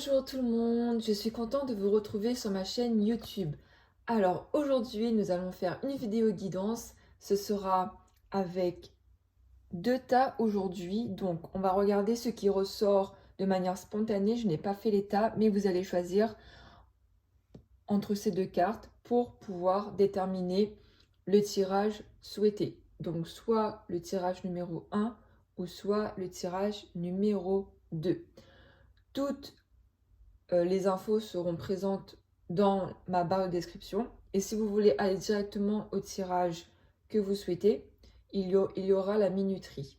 Bonjour tout le monde, je suis contente de vous retrouver sur ma chaîne YouTube. Alors aujourd'hui nous allons faire une vidéo guidance, ce sera avec deux tas aujourd'hui, donc on va regarder ce qui ressort de manière spontanée, je n'ai pas fait les tas, mais vous allez choisir entre ces deux cartes pour pouvoir déterminer le tirage souhaité. Donc soit le tirage numéro 1 ou soit le tirage numéro 2. Toutes les infos seront présentes dans ma barre de description. Et si vous voulez aller directement au tirage que vous souhaitez, il y aura la minuterie.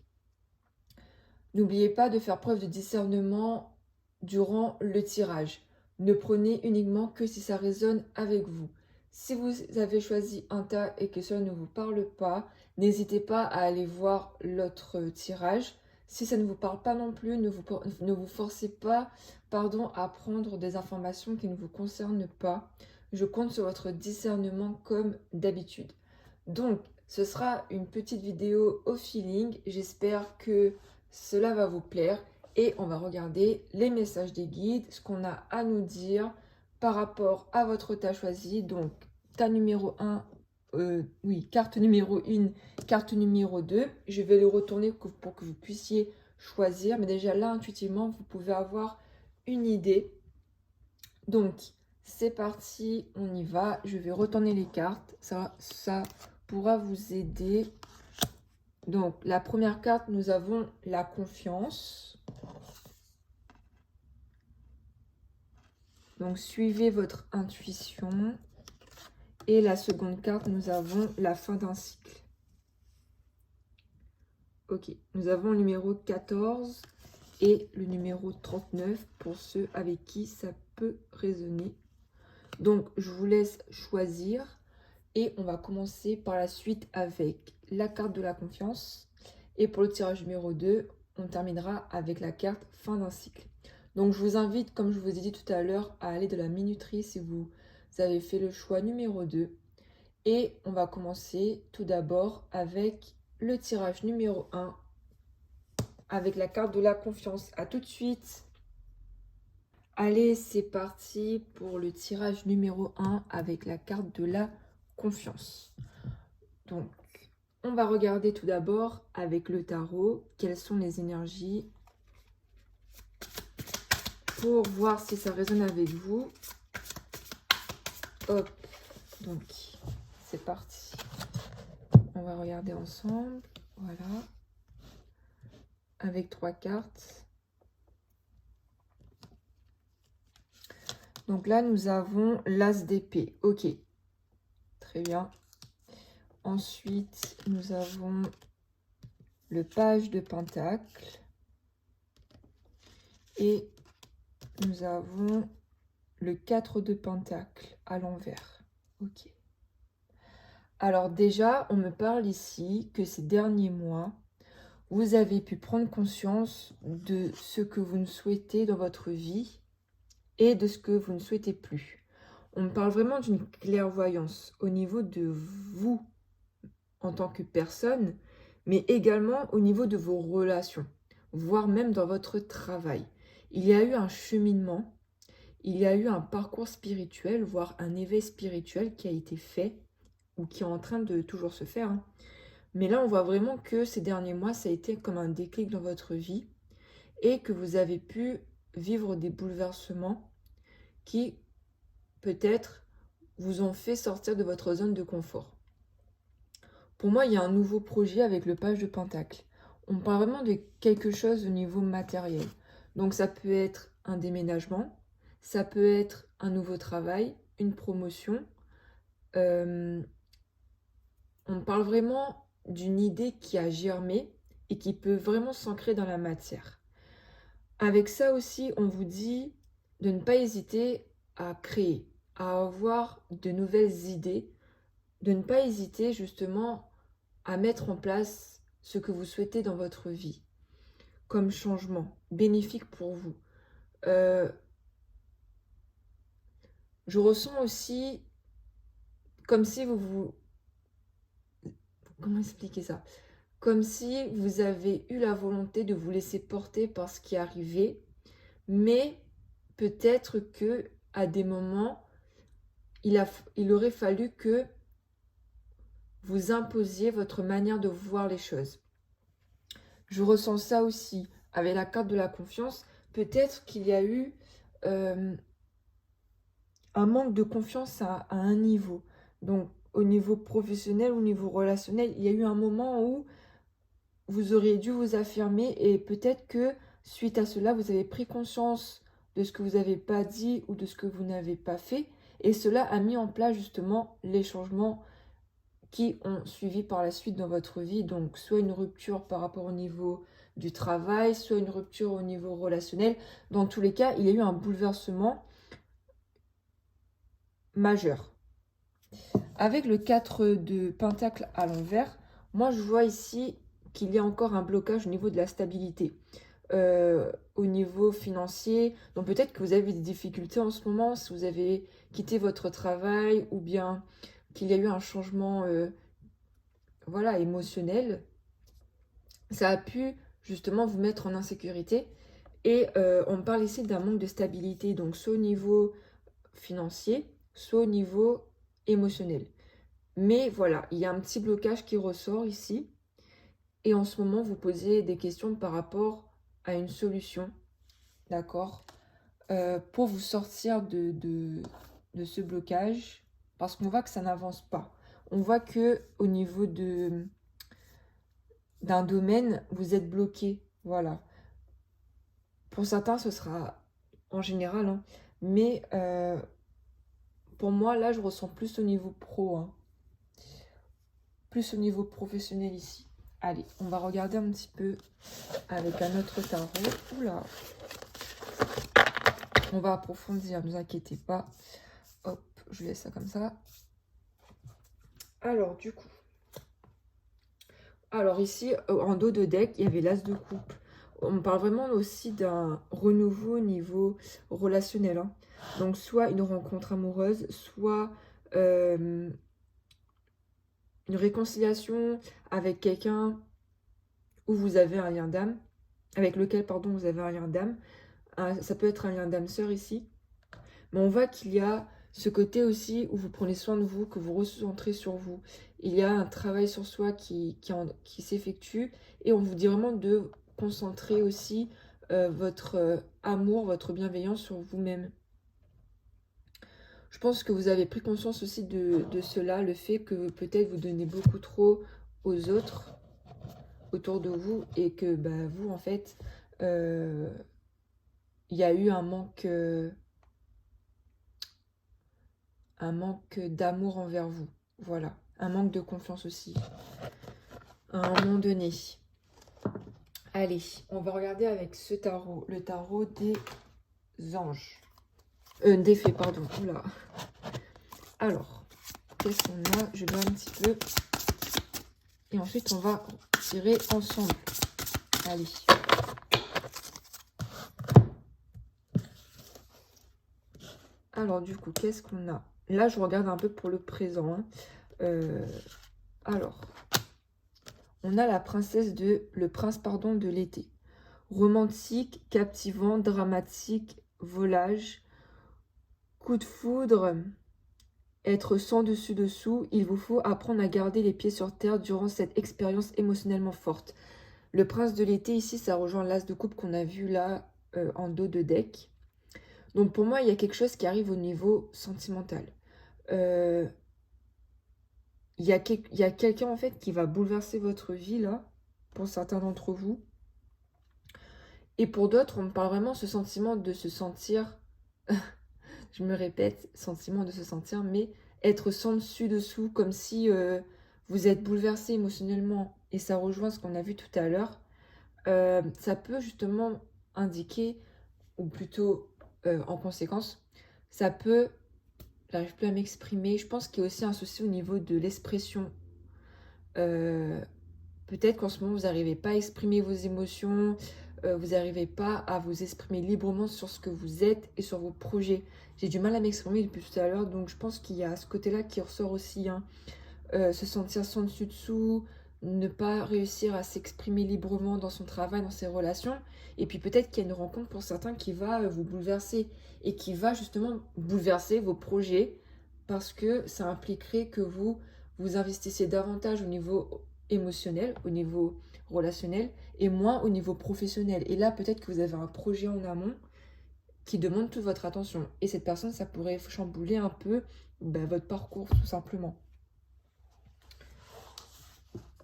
N'oubliez pas de faire preuve de discernement durant le tirage. Ne prenez uniquement que si ça résonne avec vous. Si vous avez choisi un tas et que cela ne vous parle pas, n'hésitez pas à aller voir l'autre tirage. Si ça ne vous parle pas non plus, ne vous forcez pas à prendre des informations qui ne vous concernent pas. Je compte sur votre discernement comme d'habitude. Donc, ce sera une petite vidéo au feeling. J'espère que cela va vous plaire et on va regarder les messages des guides, ce qu'on a à nous dire par rapport à votre tas choisi. Donc, tas numéro 1, carte numéro 1, carte numéro 2. Je vais le retourner pour que vous puissiez choisir. Mais déjà là, intuitivement, vous pouvez avoir une idée. Donc, c'est parti, on y va. Je vais retourner les cartes. Ça pourra vous aider. Donc, la première carte, nous avons la confiance. Donc, suivez votre intuition. Et la seconde carte, nous avons la fin d'un cycle. Ok, nous avons le numéro 14 et le numéro 39 pour ceux avec qui ça peut résonner. Donc, je vous laisse choisir. Et on va commencer par la suite avec la carte de la confiance. Et pour le tirage numéro 2, on terminera avec la carte fin d'un cycle. Donc je vous invite, comme je vous ai dit tout à l'heure, à aller de la minuterie si vous avez fait le choix numéro 2. Et on va commencer tout d'abord avec le tirage numéro 1, avec la carte de la confiance. À tout de suite. Allez, c'est parti pour le tirage numéro 1 avec la carte de la confiance. Donc, on va regarder tout d'abord avec le tarot quelles sont les énergies pour voir si ça résonne avec vous. Hop, donc c'est parti. On va regarder ensemble, voilà, avec 3 cartes. Donc là, nous avons l'as d'épée. Ok, très bien. Ensuite, nous avons le page de pentacle. Et nous avons le 4 de pentacle à l'envers. Ok. Alors déjà, on me parle ici que ces derniers mois, vous avez pu prendre conscience de ce que vous ne souhaitez dans votre vie et de ce que vous ne souhaitez plus. On me parle vraiment d'une clairvoyance au niveau de vous en tant que personne, mais également au niveau de vos relations, voire même dans votre travail. Il y a eu un cheminement, il y a eu un parcours spirituel, voire un éveil spirituel qui a été fait ou qui est en train de toujours se faire. Mais là, on voit vraiment que ces derniers mois, ça a été comme un déclic dans votre vie et que vous avez pu vivre des bouleversements qui, peut-être, vous ont fait sortir de votre zone de confort. Pour moi, il y a un nouveau projet avec le page de pentacle. On parle vraiment de quelque chose au niveau matériel. Donc ça peut être un déménagement, ça peut être un nouveau travail, une promotion. On parle vraiment d'une idée qui a germé et qui peut vraiment s'ancrer dans la matière. Avec ça aussi, on vous dit de ne pas hésiter à créer, à avoir de nouvelles idées, de ne pas hésiter justement à mettre en place ce que vous souhaitez dans votre vie comme changement bénéfique pour vous. Je ressens aussi comme si Comment expliquer ça? Comme si vous avez eu la volonté de vous laisser porter par ce qui est arrivé, mais peut-être que à des moments, il aurait fallu que vous imposiez votre manière de voir les choses. Je ressens ça aussi avec la carte de la confiance. Peut-être qu'il y a eu un manque de confiance à un niveau. Donc, au niveau professionnel, au niveau relationnel, il y a eu un moment où vous auriez dû vous affirmer et peut-être que suite à cela, vous avez pris conscience de ce que vous n'avez pas dit ou de ce que vous n'avez pas fait. Et cela a mis en place justement les changements qui ont suivi par la suite dans votre vie. Donc, soit une rupture par rapport au niveau du travail, soit une rupture au niveau relationnel. Dans tous les cas, il y a eu un bouleversement majeur. Avec le 4 de Pentacle à l'envers, moi je vois ici qu'il y a encore un blocage au niveau de la stabilité. Au niveau financier, donc peut-être que vous avez des difficultés en ce moment, si vous avez quitté votre travail ou bien qu'il y a eu un changement voilà, émotionnel, ça a pu justement vous mettre en insécurité. Et on parle ici d'un manque de stabilité, donc soit au niveau financier, soit au niveau émotionnel. Mais voilà, il y a un petit blocage qui ressort ici. Et en ce moment, vous posez des questions par rapport à une solution, d'accord, pour vous sortir de ce blocage. Parce qu'on voit que ça n'avance pas. On voit que au niveau d'un domaine, vous êtes bloqué. Voilà. Pour certains, ce sera en général, hein, mais pour moi, là, je ressens plus au niveau pro, hein, plus au niveau professionnel ici. Allez, on va regarder un petit peu avec un autre tarot. Oula! On va approfondir, ne vous inquiétez pas. Hop, je laisse ça comme ça. Alors, du coup. Alors ici, en dos de deck, il y avait l'as de coupe. On parle vraiment aussi d'un renouveau au niveau relationnel, hein. Donc, soit une rencontre amoureuse, soit une réconciliation avec quelqu'un où vous avez un lien d'âme, avec lequel, pardon, vous avez un lien d'âme. Ça peut être un lien d'âme sœur ici. Mais on voit qu'il y a ce côté aussi où vous prenez soin de vous, que vous recentrez sur vous. Il y a un travail sur soi qui s'effectue et on vous dit vraiment de concentrer aussi votre amour, votre bienveillance sur vous-même. Je pense que vous avez pris conscience aussi de cela, le fait que peut-être vous donnez beaucoup trop aux autres autour de vous et que bah, vous, en fait, il y a eu un manque d'amour envers vous. Voilà. Un manque de confiance aussi. À un moment donné. Allez, on va regarder avec ce tarot. Le tarot des anges. Des fées, pardon. Oula. Alors, qu'est-ce qu'on a? Je vais un petit peu. Et ensuite, on va tirer ensemble. Allez. Alors, du coup, qu'est-ce qu'on a? Là, je regarde un peu pour le présent, hein. Alors, on a la princesse le prince, pardon, de l'été. Romantique, captivant, dramatique, volage, coup de foudre, être sans dessus-dessous. Il vous faut apprendre à garder les pieds sur terre durant cette expérience émotionnellement forte. Le prince de l'été, ici, ça rejoint l'as de coupe qu'on a vu là en dos de deck. Donc pour moi, il y a quelque chose qui arrive au niveau sentimental. Il y a quelqu'un en fait qui va bouleverser votre vie là, pour certains d'entre vous. Et pour d'autres, on me parle vraiment de ce sentiment de se sentir, je me répète, sentiment de se sentir, mais être sans dessus-dessous, comme si vous êtes bouleversé émotionnellement. Et ça rejoint ce qu'on a vu tout à l'heure. Ça peut justement indiquer, ou plutôt en conséquence, ça peut, j'arrive plus à m'exprimer, je pense qu'il y a aussi un souci au niveau de l'expression. Peut-être qu'en ce moment, vous n'arrivez pas à exprimer vos émotions, vous n'arrivez pas à vous exprimer librement sur ce que vous êtes et sur vos projets. J'ai du mal à m'exprimer depuis tout à l'heure, donc je pense qu'il y a ce côté-là qui ressort aussi, hein. Se sentir sans dessus-dessous, ne pas réussir à s'exprimer librement dans son travail, dans ses relations. Et puis peut-être qu'il y a une rencontre pour certains qui va vous bouleverser et qui va justement bouleverser vos projets parce que ça impliquerait que vous investissez davantage au niveau émotionnel, au niveau relationnel et moins au niveau professionnel. Et là, peut-être que vous avez un projet en amont qui demande toute votre attention. Et cette personne, ça pourrait chambouler un peu votre parcours, tout simplement.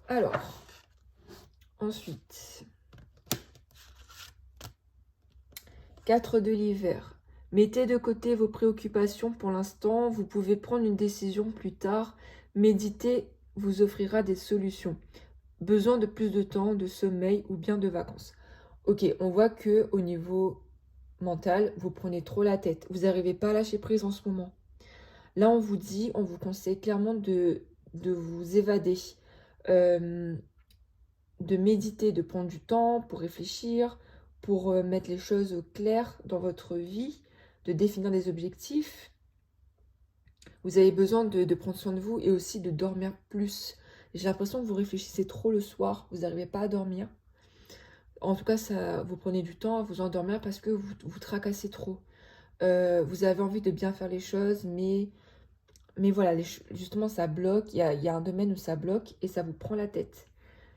Alors, ensuite, 4 de l'hiver. Mettez de côté vos préoccupations pour l'instant, vous pouvez prendre une décision plus tard. Méditer vous offrira des solutions. Besoin de plus de temps, de sommeil ou bien de vacances. Ok, on voit que au niveau mental, vous prenez trop la tête. Vous n'arrivez pas à lâcher prise en ce moment. Là, on vous conseille clairement de vous évader, de méditer, de prendre du temps pour réfléchir, pour mettre les choses au clair dans votre vie, de définir des objectifs. Vous avez besoin de prendre soin de vous et aussi de dormir plus. J'ai l'impression que vous réfléchissez trop le soir, vous n'arrivez pas à dormir. En tout cas, vous prenez du temps à vous endormir parce que vous tracassez trop. Vous avez envie de bien faire les choses, mais voilà, justement, ça bloque. Il y a un domaine où ça bloque et ça vous prend la tête.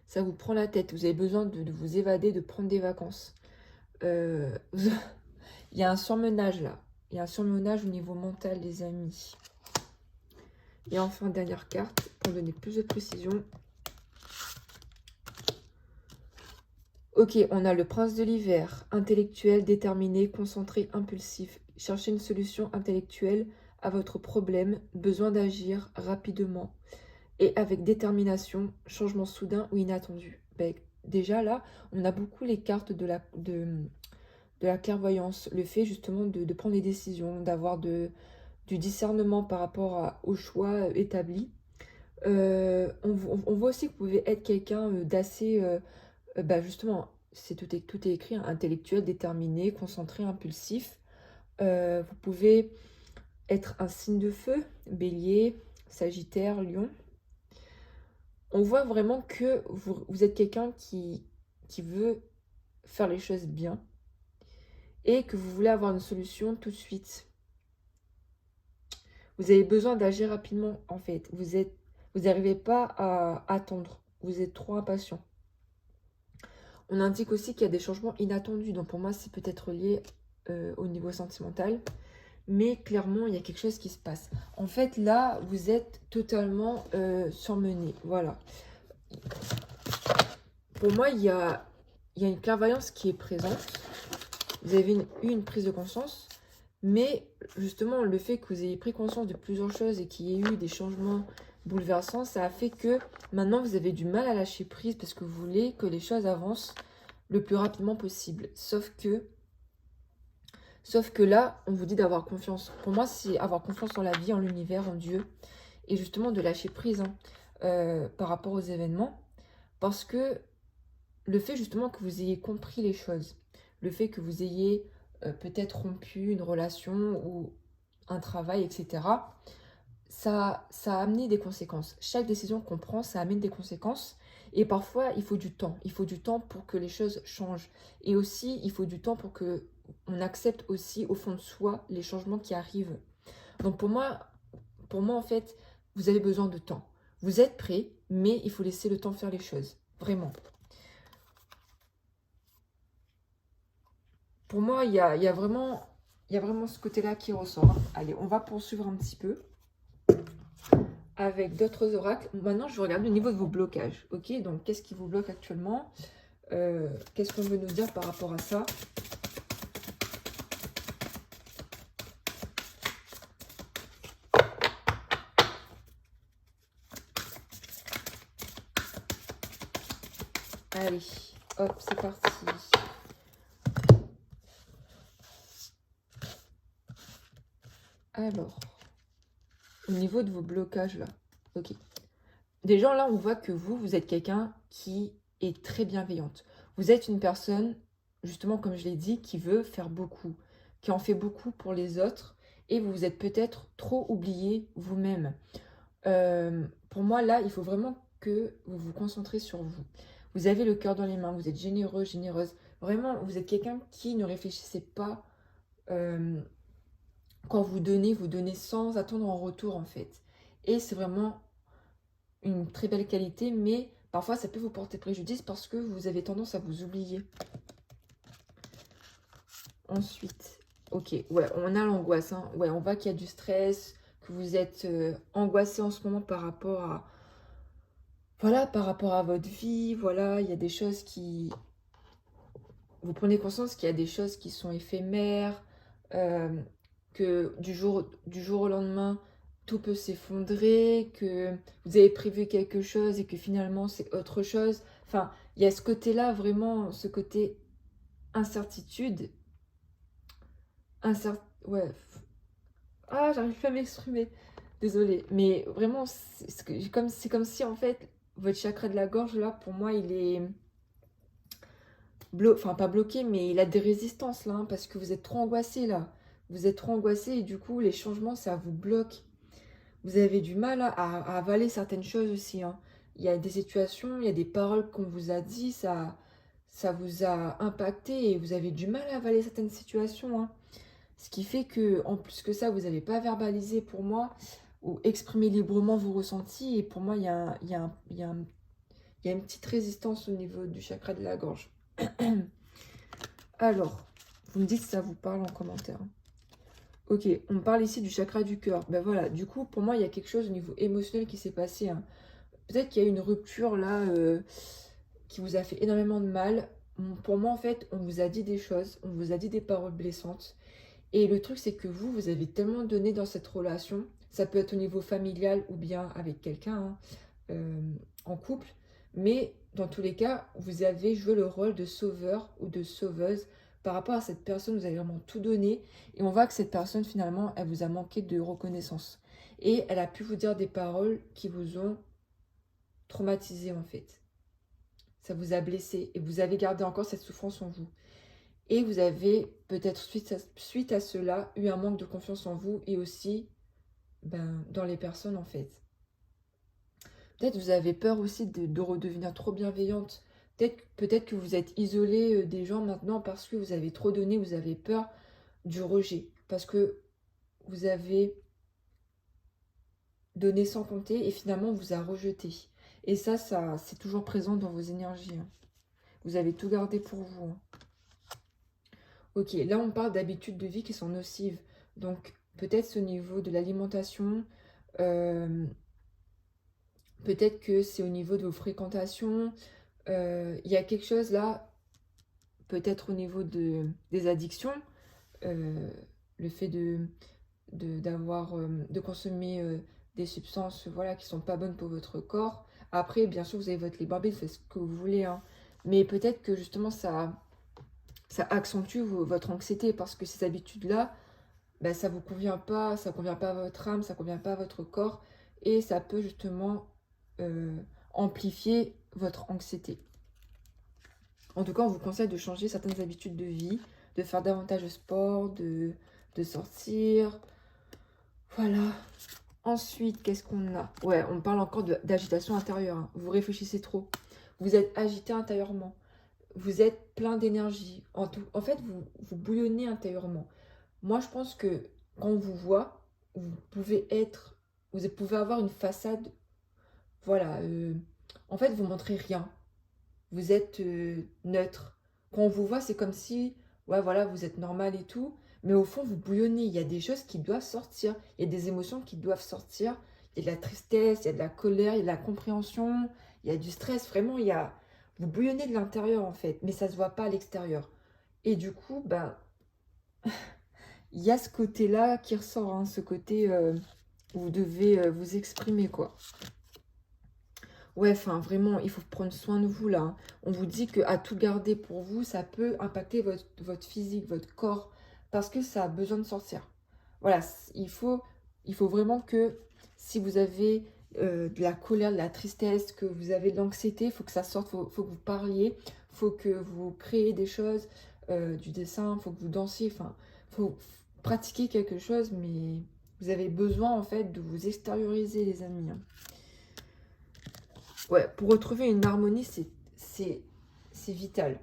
Ça vous prend la tête. Vous avez besoin de vous évader, de prendre des vacances. Il y a un surmenage là. Il y a un surmenage au niveau mental, les amis. Et enfin, dernière carte, pour donner plus de précision. Ok, on a le prince de l'hiver, intellectuel, déterminé, concentré, impulsif. Cherchez une solution intellectuelle à votre problème, besoin d'agir rapidement et avec détermination, changement soudain ou inattendu. Déjà là, on a beaucoup les cartes de la clairvoyance, le fait justement de prendre des décisions, d'avoir du discernement par rapport aux choix établis. On voit aussi que vous pouvez être quelqu'un d'assez, justement, tout est écrit, hein, intellectuel, déterminé, concentré, impulsif. Vous pouvez être un signe de feu, bélier, sagittaire, lion. On voit vraiment que vous êtes quelqu'un qui veut faire les choses bien et que vous voulez avoir une solution tout de suite. Vous avez besoin d'agir rapidement, en fait. Vous n'arrivez pas à attendre. Vous êtes trop impatient. On indique aussi qu'il y a des changements inattendus. Donc pour moi, c'est peut-être lié au niveau sentimental. Mais clairement, il y a quelque chose qui se passe. En fait, là, vous êtes totalement surmené. Voilà. Pour moi, il y a une clairvoyance qui est présente. Vous avez eu une prise de conscience. Mais justement, le fait que vous ayez pris conscience de plusieurs choses et qu'il y ait eu des changements bouleversants, ça a fait que maintenant, vous avez du mal à lâcher prise parce que vous voulez que les choses avancent le plus rapidement possible. Sauf que là, on vous dit d'avoir confiance. Pour moi, c'est avoir confiance en la vie, en l'univers, en Dieu. Et justement, de lâcher prise par rapport aux événements. Parce que le fait justement que vous ayez compris les choses, le fait que vous ayez peut-être rompu une relation ou un travail, etc., ça a amené des conséquences. Chaque décision qu'on prend, ça amène des conséquences. Et parfois, il faut du temps. Il faut du temps pour que les choses changent. Et aussi, il faut du temps pour que on accepte aussi au fond de soi les changements qui arrivent. Donc pour moi en fait, vous avez besoin de temps. Vous êtes prêt, mais il faut laisser le temps faire les choses. Vraiment. Pour moi, il y a vraiment ce côté-là qui ressort. Allez, on va poursuivre un petit peu avec d'autres oracles. Maintenant, je vais regarder au niveau de vos blocages. Ok, donc qu'est-ce qui vous bloque actuellement? Qu'est-ce qu'on veut nous dire par rapport à ça? Allez, hop, c'est parti. Alors, au niveau de vos blocages là, ok. Déjà là, on voit que vous êtes quelqu'un qui est très bienveillante. Vous êtes une personne, justement comme je l'ai dit, qui veut faire beaucoup, qui en fait beaucoup pour les autres, et vous vous êtes peut-être trop oublié vous-même. Pour moi là, il faut vraiment que vous vous concentrez sur vous. Vous avez le cœur dans les mains, vous êtes généreux, généreuse. Vraiment, vous êtes quelqu'un qui ne réfléchissez pas. Quand vous donnez sans attendre en retour en fait. Et c'est vraiment une très belle qualité, mais parfois ça peut vous porter préjudice parce que vous avez tendance à vous oublier. Ensuite, ok, ouais, on a l'angoisse, hein. Ouais, on voit qu'il y a du stress, que vous êtes angoissé en ce moment par rapport à, voilà, par rapport à votre vie, voilà, il y a des choses qui, vous prenez conscience qu'il y a des choses qui sont éphémères, euh, que du jour au lendemain, tout peut s'effondrer, que vous avez prévu quelque chose et que finalement c'est autre chose. Enfin, il y a ce côté-là, vraiment, ce côté incertitude. Ouais. Ah, j'arrive pas à m'exprimer. Désolée. Mais vraiment, c'est comme si en fait, votre chakra de la gorge, là, pour moi, il est enfin pas bloqué, mais il a des résistances là, hein, parce que vous êtes trop angoissé là. Vous êtes trop angoissé et du coup, les changements, ça vous bloque. Vous avez du mal à avaler certaines choses aussi, hein. Il y a des situations, il y a des paroles qu'on vous a dit, ça vous a impacté et vous avez du mal à avaler certaines situations, hein. Ce qui fait que, en plus que ça, vous n'avez pas verbalisé pour moi ou exprimé librement vos ressentis. Et pour moi, il y a une petite résistance au niveau du chakra de la gorge. Alors, vous me dites si ça vous parle en commentaire. Ok, on parle ici du chakra du cœur. Ben voilà, du coup, pour moi, il y a quelque chose au niveau émotionnel qui s'est passé, hein. Peut-être qu'il y a eu une rupture là qui vous a fait énormément de mal. Pour moi, en fait, on vous a dit des choses, on vous a dit des paroles blessantes. Et le truc, c'est que vous avez tellement donné dans cette relation. Ça peut être au niveau familial ou bien avec quelqu'un, hein, en couple. Mais dans tous les cas, vous avez joué le rôle de sauveur ou de sauveuse. Par rapport à cette personne, vous avez vraiment tout donné. Et on voit que cette personne, finalement, elle vous a manqué de reconnaissance. Et elle a pu vous dire des paroles qui vous ont traumatisé, en fait. Ça vous a blessé. Et vous avez gardé encore cette souffrance en vous. Et vous avez peut-être suite à cela eu un manque de confiance en vous et aussi dans les personnes en fait. Peut-être vous avez peur aussi de redevenir trop bienveillante. Peut-être que vous êtes isolé des gens maintenant parce que vous avez trop donné, vous avez peur du rejet. Parce que vous avez donné sans compter et finalement on vous a rejeté. Et ça c'est toujours présent dans vos énergies, hein. Vous avez tout gardé pour vous, hein. Ok, là on parle d'habitudes de vie qui sont nocives. Donc peut-être au niveau de l'alimentation, euh, peut-être que c'est au niveau de vos fréquentations. Il y a quelque chose là, peut-être au niveau des addictions, euh, le fait de consommer des substances voilà, qui sont pas bonnes pour votre corps. Après, bien sûr, vous avez votre libre arbitre, faites ce que vous voulez, hein. Mais peut-être que justement ça accentue votre anxiété parce que ces habitudes-là, ça vous convient pas, ça convient pas à votre âme, ça convient pas à votre corps et ça peut justement euh, amplifier votre anxiété. En tout cas, on vous conseille de changer certaines habitudes de vie, de faire davantage de sport, de sortir. Voilà. Ensuite, qu'est-ce qu'on a? Ouais, on parle encore d'agitation intérieure, hein. Vous réfléchissez trop. Vous êtes agité intérieurement. Vous êtes plein d'énergie. En fait, vous bouillonnez intérieurement. Moi, je pense que quand on vous voit, vous pouvez avoir une façade, voilà. En fait, vous montrez rien. Vous êtes neutre. Quand on vous voit, c'est comme si, ouais, voilà, vous êtes normal et tout. Mais au fond, vous bouillonnez. Il y a des choses qui doivent sortir. Il y a des émotions qui doivent sortir. Il y a de la tristesse, il y a de la colère, il y a de la compréhension, il y a du stress. Vraiment, vous bouillonnez de l'intérieur en fait, mais ça se voit pas à l'extérieur. Et du coup, il y a ce côté-là qui ressort, hein, ce côté où vous devez vous exprimer, quoi. Ouais, enfin, vraiment, il faut prendre soin de vous, là, hein. On vous dit qu'à tout garder pour vous, ça peut impacter votre physique, votre corps, parce que ça a besoin de sortir. Voilà, il faut vraiment que si vous avez de la colère, de la tristesse, que vous avez de l'anxiété, il faut que ça sorte, faut que vous parliez, il faut que vous créez des choses, du dessin, il faut que vous dansiez, enfin, il faut pratiquer quelque chose, mais vous avez besoin, en fait, de vous extérioriser, les amis, hein. Ouais, pour retrouver une harmonie, c'est vital.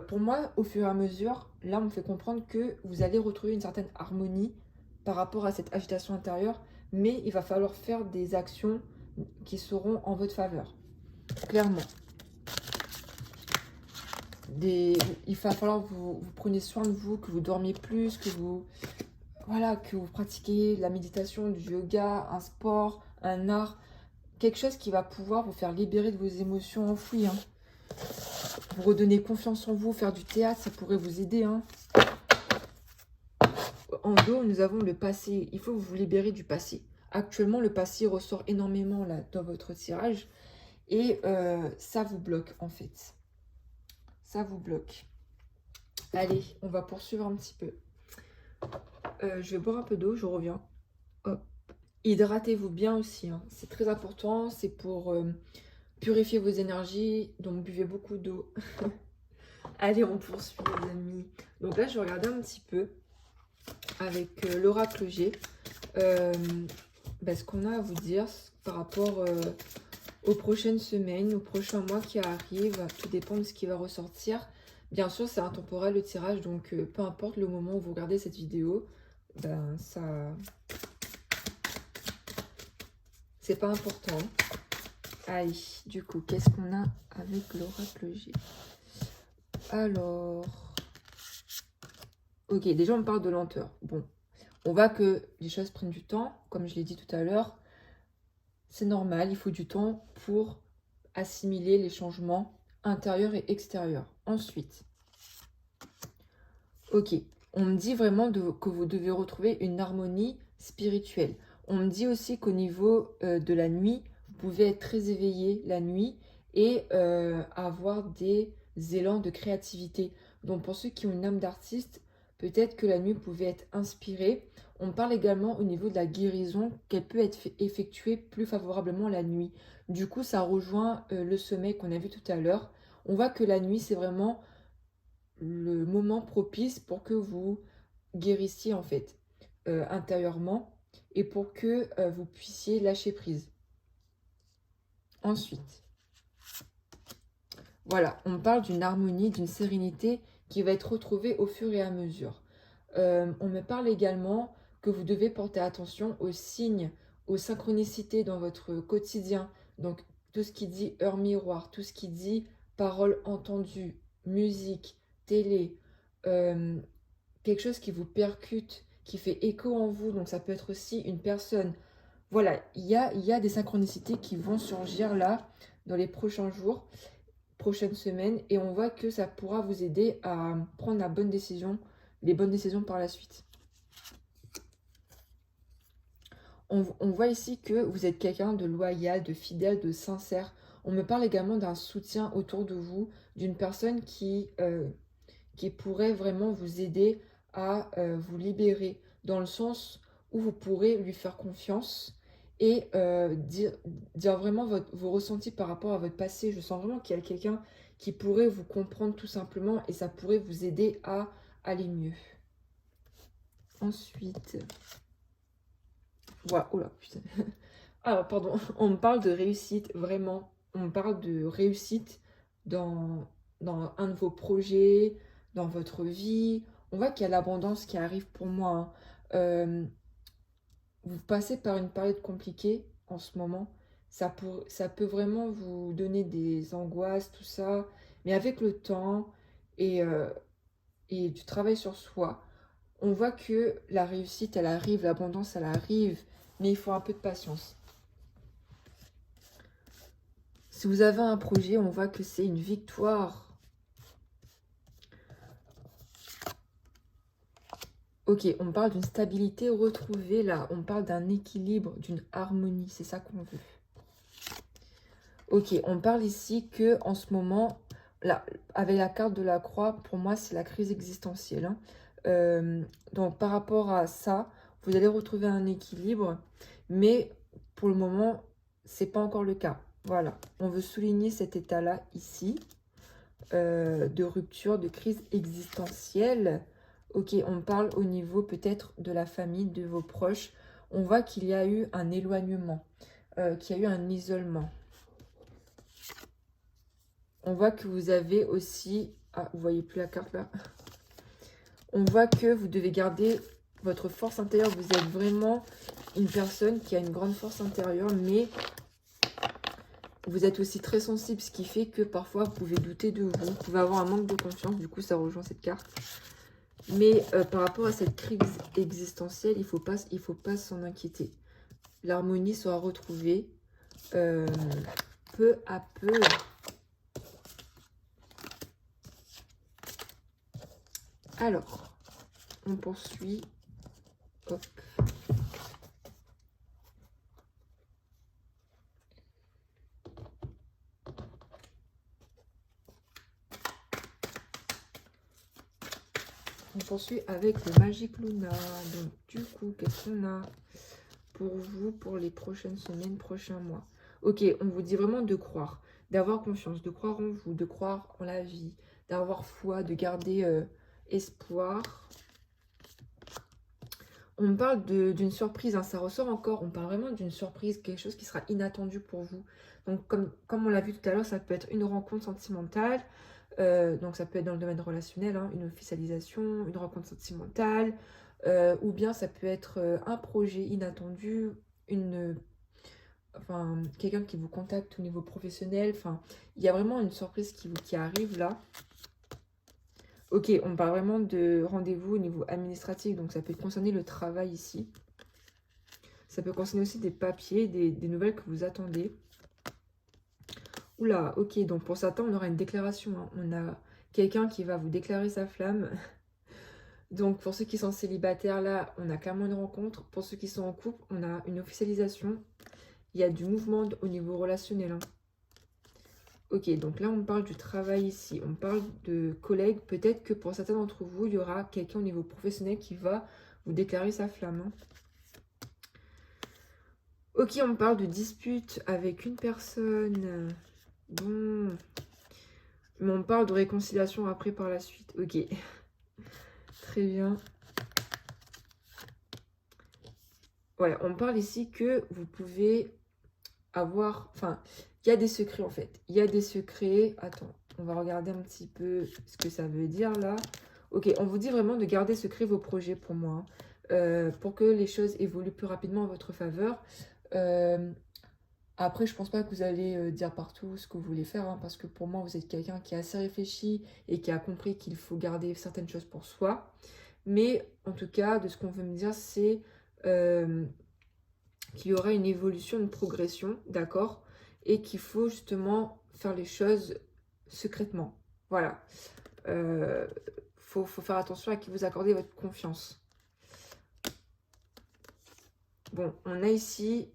Pour moi, au fur et à mesure, là, on me fait comprendre que vous allez retrouver une certaine harmonie par rapport à cette agitation intérieure, mais il va falloir faire des actions qui seront en votre faveur, clairement. Il va falloir que vous preniez soin de vous, que vous dormiez plus, que vous, voilà, que vous pratiquiez la méditation, du yoga, un sport, un art, quelque chose qui va pouvoir vous faire libérer de vos émotions enfouies, hein. Vous redonner confiance en vous, faire du théâtre, ça pourrait vous aider, hein. En dos, nous avons le passé. Il faut que vous vous libérer du passé. Actuellement, le passé ressort énormément là, dans votre tirage. Et ça vous bloque, en fait. Ça vous bloque. Allez, on va poursuivre un petit peu. Je vais boire un peu d'eau, je reviens. Hop. Hydratez-vous bien aussi, hein. C'est très important. C'est pour purifier vos énergies. Donc, buvez beaucoup d'eau. Allez, on poursuit, les amis. Donc là, je vais regarder un petit peu avec l'oracle G. Ce qu'on a à vous dire par rapport aux prochaines semaines, aux prochains mois qui arrivent. Tout dépend de ce qui va ressortir. Bien sûr, c'est intemporel le tirage, donc peu importe le moment où vous regardez cette vidéo, ben ça... c'est pas important. Allez, du coup, qu'est-ce qu'on a avec l'oracle G? Alors... Ok, déjà on parle de lenteur. Bon, on voit que les choses prennent du temps, comme je l'ai dit tout à l'heure. C'est normal, il faut du temps pour assimiler les changements intérieurs et extérieurs. Ensuite, ok, on me dit vraiment que vous devez retrouver une harmonie spirituelle. On me dit aussi qu'au niveau de la nuit, vous pouvez être très éveillé la nuit et avoir des élans de créativité. Donc pour ceux qui ont une âme d'artiste, peut-être que la nuit pouvait être inspirée. On parle également au niveau de la guérison, qu'elle peut être effectuée plus favorablement la nuit. Du coup, ça rejoint le sommeil qu'on a vu tout à l'heure. On voit que la nuit, c'est vraiment le moment propice pour que vous guérissiez en fait intérieurement et pour que vous puissiez lâcher prise. Ensuite, voilà, on parle d'une harmonie, d'une sérénité qui va être retrouvée au fur et à mesure. On me parle également que vous devez porter attention aux signes, aux synchronicités dans votre quotidien. Donc, tout ce qui dit heure miroir, tout ce qui dit paroles entendues, musique, télé, quelque chose qui vous percute, qui fait écho en vous. Donc, ça peut être aussi une personne. Voilà, il y a des synchronicités qui vont surgir là dans les prochains jours, prochaines semaines. Et on voit que ça pourra vous aider à prendre la bonne décision, les bonnes décisions par la suite. On voit ici que vous êtes quelqu'un de loyal, de fidèle, de sincère. On me parle également d'un soutien autour de vous, d'une personne qui pourrait vraiment vous aider à vous libérer, dans le sens où vous pourrez lui faire confiance et dire vraiment vos ressentis par rapport à votre passé. Je sens vraiment qu'il y a quelqu'un qui pourrait vous comprendre tout simplement et ça pourrait vous aider à aller mieux. Ensuite, voilà, oh là, putain. Alors, pardon, on me parle de réussite, vraiment. On me parle de réussite dans un de vos projets, dans votre vie. On voit qu'il y a l'abondance qui arrive pour moi, hein. Vous passez par une période compliquée en ce moment. Ça peut vraiment vous donner des angoisses, tout ça. Mais avec le temps et du travail sur soi, on voit que la réussite, elle arrive, l'abondance, elle arrive. Mais il faut un peu de patience. Si vous avez un projet, on voit que c'est une victoire. Ok, on parle d'une stabilité retrouvée là. On parle d'un équilibre, d'une harmonie. C'est ça qu'on veut. Ok, on parle ici que en ce moment, là, avec la carte de la croix, pour moi, c'est la crise existentielle, hein. Donc, par rapport à ça, vous allez retrouver un équilibre. Mais pour le moment, c'est pas encore le cas. Voilà, on veut souligner cet état-là ici. De rupture, de crise existentielle. Ok, on parle au niveau peut-être de la famille, de vos proches. On voit qu'il y a eu un éloignement, qu'il y a eu un isolement. On voit que vous avez aussi... Ah, vous voyez plus la carte là. On voit que vous devez garder votre force intérieure. Vous êtes vraiment une personne qui a une grande force intérieure, mais vous êtes aussi très sensible, ce qui fait que parfois vous pouvez douter de vous. Vous pouvez avoir un manque de confiance, du coup ça rejoint cette carte. Mais par rapport à cette crise existentielle, il faut pas s'en inquiéter. L'harmonie sera retrouvée peu à peu. Alors, on poursuit. Hop. On poursuit avec le Magic Luna. Donc, du coup, qu'est-ce qu'on a pour vous pour les prochaines semaines, prochains mois? Ok, on vous dit vraiment de croire, d'avoir confiance, de croire en vous, de croire en la vie, d'avoir foi, de garder espoir. On me parle d'une surprise, hein, ça ressort encore, on parle vraiment d'une surprise, quelque chose qui sera inattendu pour vous. Donc, comme on l'a vu tout à l'heure, ça peut être une rencontre sentimentale. Donc ça peut être dans le domaine relationnel, hein, une officialisation, une rencontre sentimentale, ou bien ça peut être un projet inattendu, quelqu'un qui vous contacte au niveau professionnel. Enfin, il y a vraiment une surprise qui arrive là. Ok, on parle vraiment de rendez-vous au niveau administratif, donc ça peut concerner le travail ici. Ça peut concerner aussi des papiers, des nouvelles que vous attendez. Oula, ok, donc pour certains, on aura une déclaration, hein. On a quelqu'un qui va vous déclarer sa flamme. Donc pour ceux qui sont célibataires, là, on a clairement une rencontre. Pour ceux qui sont en couple, on a une officialisation. Il y a du mouvement au niveau relationnel, hein. Ok, donc là, on parle du travail ici. On parle de collègues. Peut-être que pour certains d'entre vous, il y aura quelqu'un au niveau professionnel qui va vous déclarer sa flamme, hein. Ok, on parle de dispute avec une personne. Bon. Mais on parle de réconciliation après par la suite. Ok. Très bien. Ouais, on parle ici que vous pouvez avoir... Enfin, il y a des secrets en fait. Il y a des secrets. Attends, on va regarder un petit peu ce que ça veut dire là. Ok, on vous dit vraiment de garder secret vos projets pour moi, hein, pour que les choses évoluent plus rapidement en votre faveur. Après, je pense pas que vous allez dire partout ce que vous voulez faire, hein, parce que pour moi, vous êtes quelqu'un qui est assez réfléchi et qui a compris qu'il faut garder certaines choses pour soi. Mais en tout cas, de ce qu'on veut me dire, c'est qu'il y aura une évolution, une progression, d'accord? Et qu'il faut justement faire les choses secrètement. Voilà. Faut faire attention à qui vous accordez votre confiance. Bon, on a ici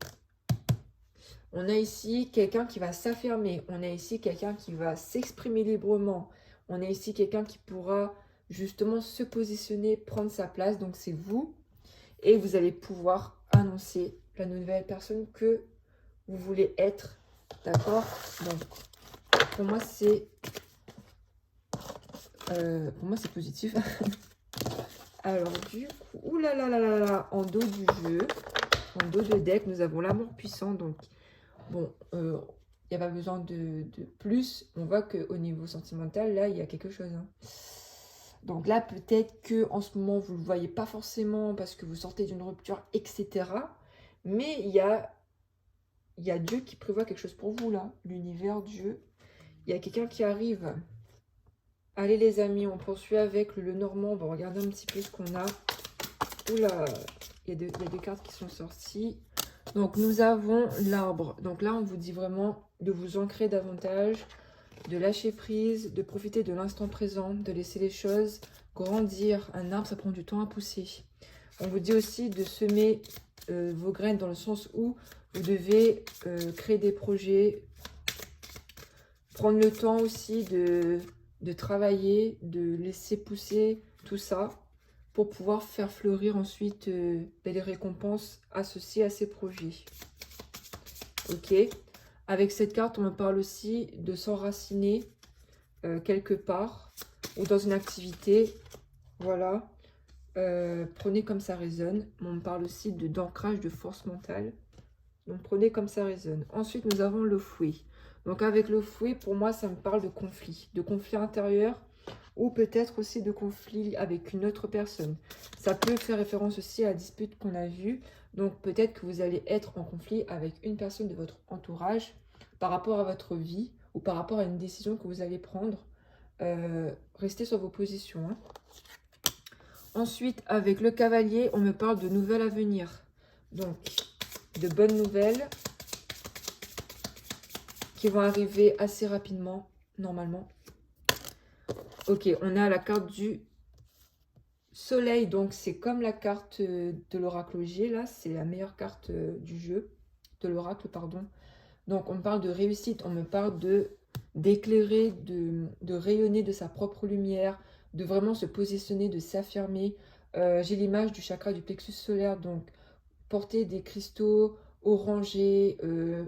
quelqu'un qui va s'affirmer. On a ici quelqu'un qui va s'exprimer librement. On a ici quelqu'un qui pourra justement se positionner, prendre sa place. Donc, c'est vous. Et vous allez pouvoir annoncer la nouvelle personne que vous voulez être. D'accord? Donc, pour moi, c'est positif. Alors, du coup, oulalalala, en dos du jeu, en dos de deck, nous avons l'amour puissant. Donc, bon, il n'y a pas besoin de plus. On voit qu'au niveau sentimental, là, il y a quelque chose, hein. Donc là, peut-être que en ce moment, vous ne le voyez pas forcément parce que vous sortez d'une rupture, etc. Mais il y a Dieu qui prévoit quelque chose pour vous, là. L'univers, Dieu. Il y a quelqu'un qui arrive. Allez, les amis, on poursuit avec le Normand. On va regarder un petit peu ce qu'on a. Oula, il y a deux cartes qui sont sorties. Donc, nous avons l'arbre. Donc là, on vous dit vraiment de vous ancrer davantage, de lâcher prise, de profiter de l'instant présent, de laisser les choses grandir. Un arbre, ça prend du temps à pousser. On vous dit aussi de semer vos graines dans le sens où vous devez créer des projets, prendre le temps aussi de travailler, de laisser pousser tout ça pour pouvoir faire fleurir ensuite les récompenses associées à ces projets. Ok. Avec cette carte, on me parle aussi de s'enraciner quelque part ou dans une activité. Voilà. Prenez comme ça résonne. On me parle aussi d'ancrage de force mentale. Donc prenez comme ça résonne. Ensuite, nous avons le fouet. Donc avec le fouet, pour moi, ça me parle de conflit intérieur ou peut-être aussi de conflit avec une autre personne. Ça peut faire référence aussi à la dispute qu'on a vue. Donc peut-être que vous allez être en conflit avec une personne de votre entourage par rapport à votre vie ou par rapport à une décision que vous allez prendre. Restez sur vos positions, hein. Ensuite, avec le cavalier, on me parle de nouvelles à venir. Donc, de bonnes nouvelles qui vont arriver assez rapidement, normalement. Ok, on a la carte du soleil. Donc, c'est comme la carte de l'oracle Augier, là. C'est la meilleure carte du jeu, de l'oracle, pardon. Donc, on me parle de réussite, on me parle d'éclairer, de rayonner de sa propre lumière, de vraiment se positionner, de s'affirmer. J'ai l'image du chakra du plexus solaire, donc porter des cristaux orangés,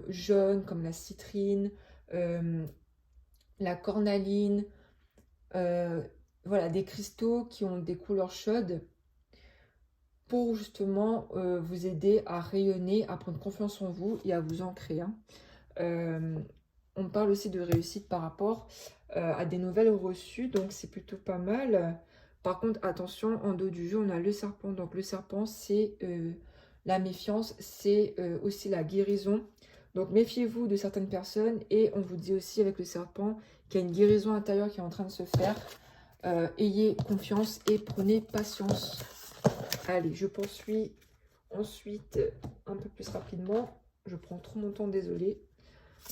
jaunes comme la citrine, la cornaline, voilà, des cristaux qui ont des couleurs chaudes pour justement vous aider à rayonner, à prendre confiance en vous et à vous ancrer, hein. On parle aussi de réussite par rapport à des nouvelles reçues, donc c'est plutôt pas mal. Par contre, attention, en dos du jeu, on a le serpent. Donc le serpent, c'est la méfiance, c'est aussi la guérison. Donc méfiez-vous de certaines personnes et on vous dit aussi avec le serpent qu'il y a une guérison intérieure qui est en train de se faire. Ayez confiance et prenez patience. Allez, je poursuis ensuite un peu plus rapidement. Je prends trop mon temps, désolé.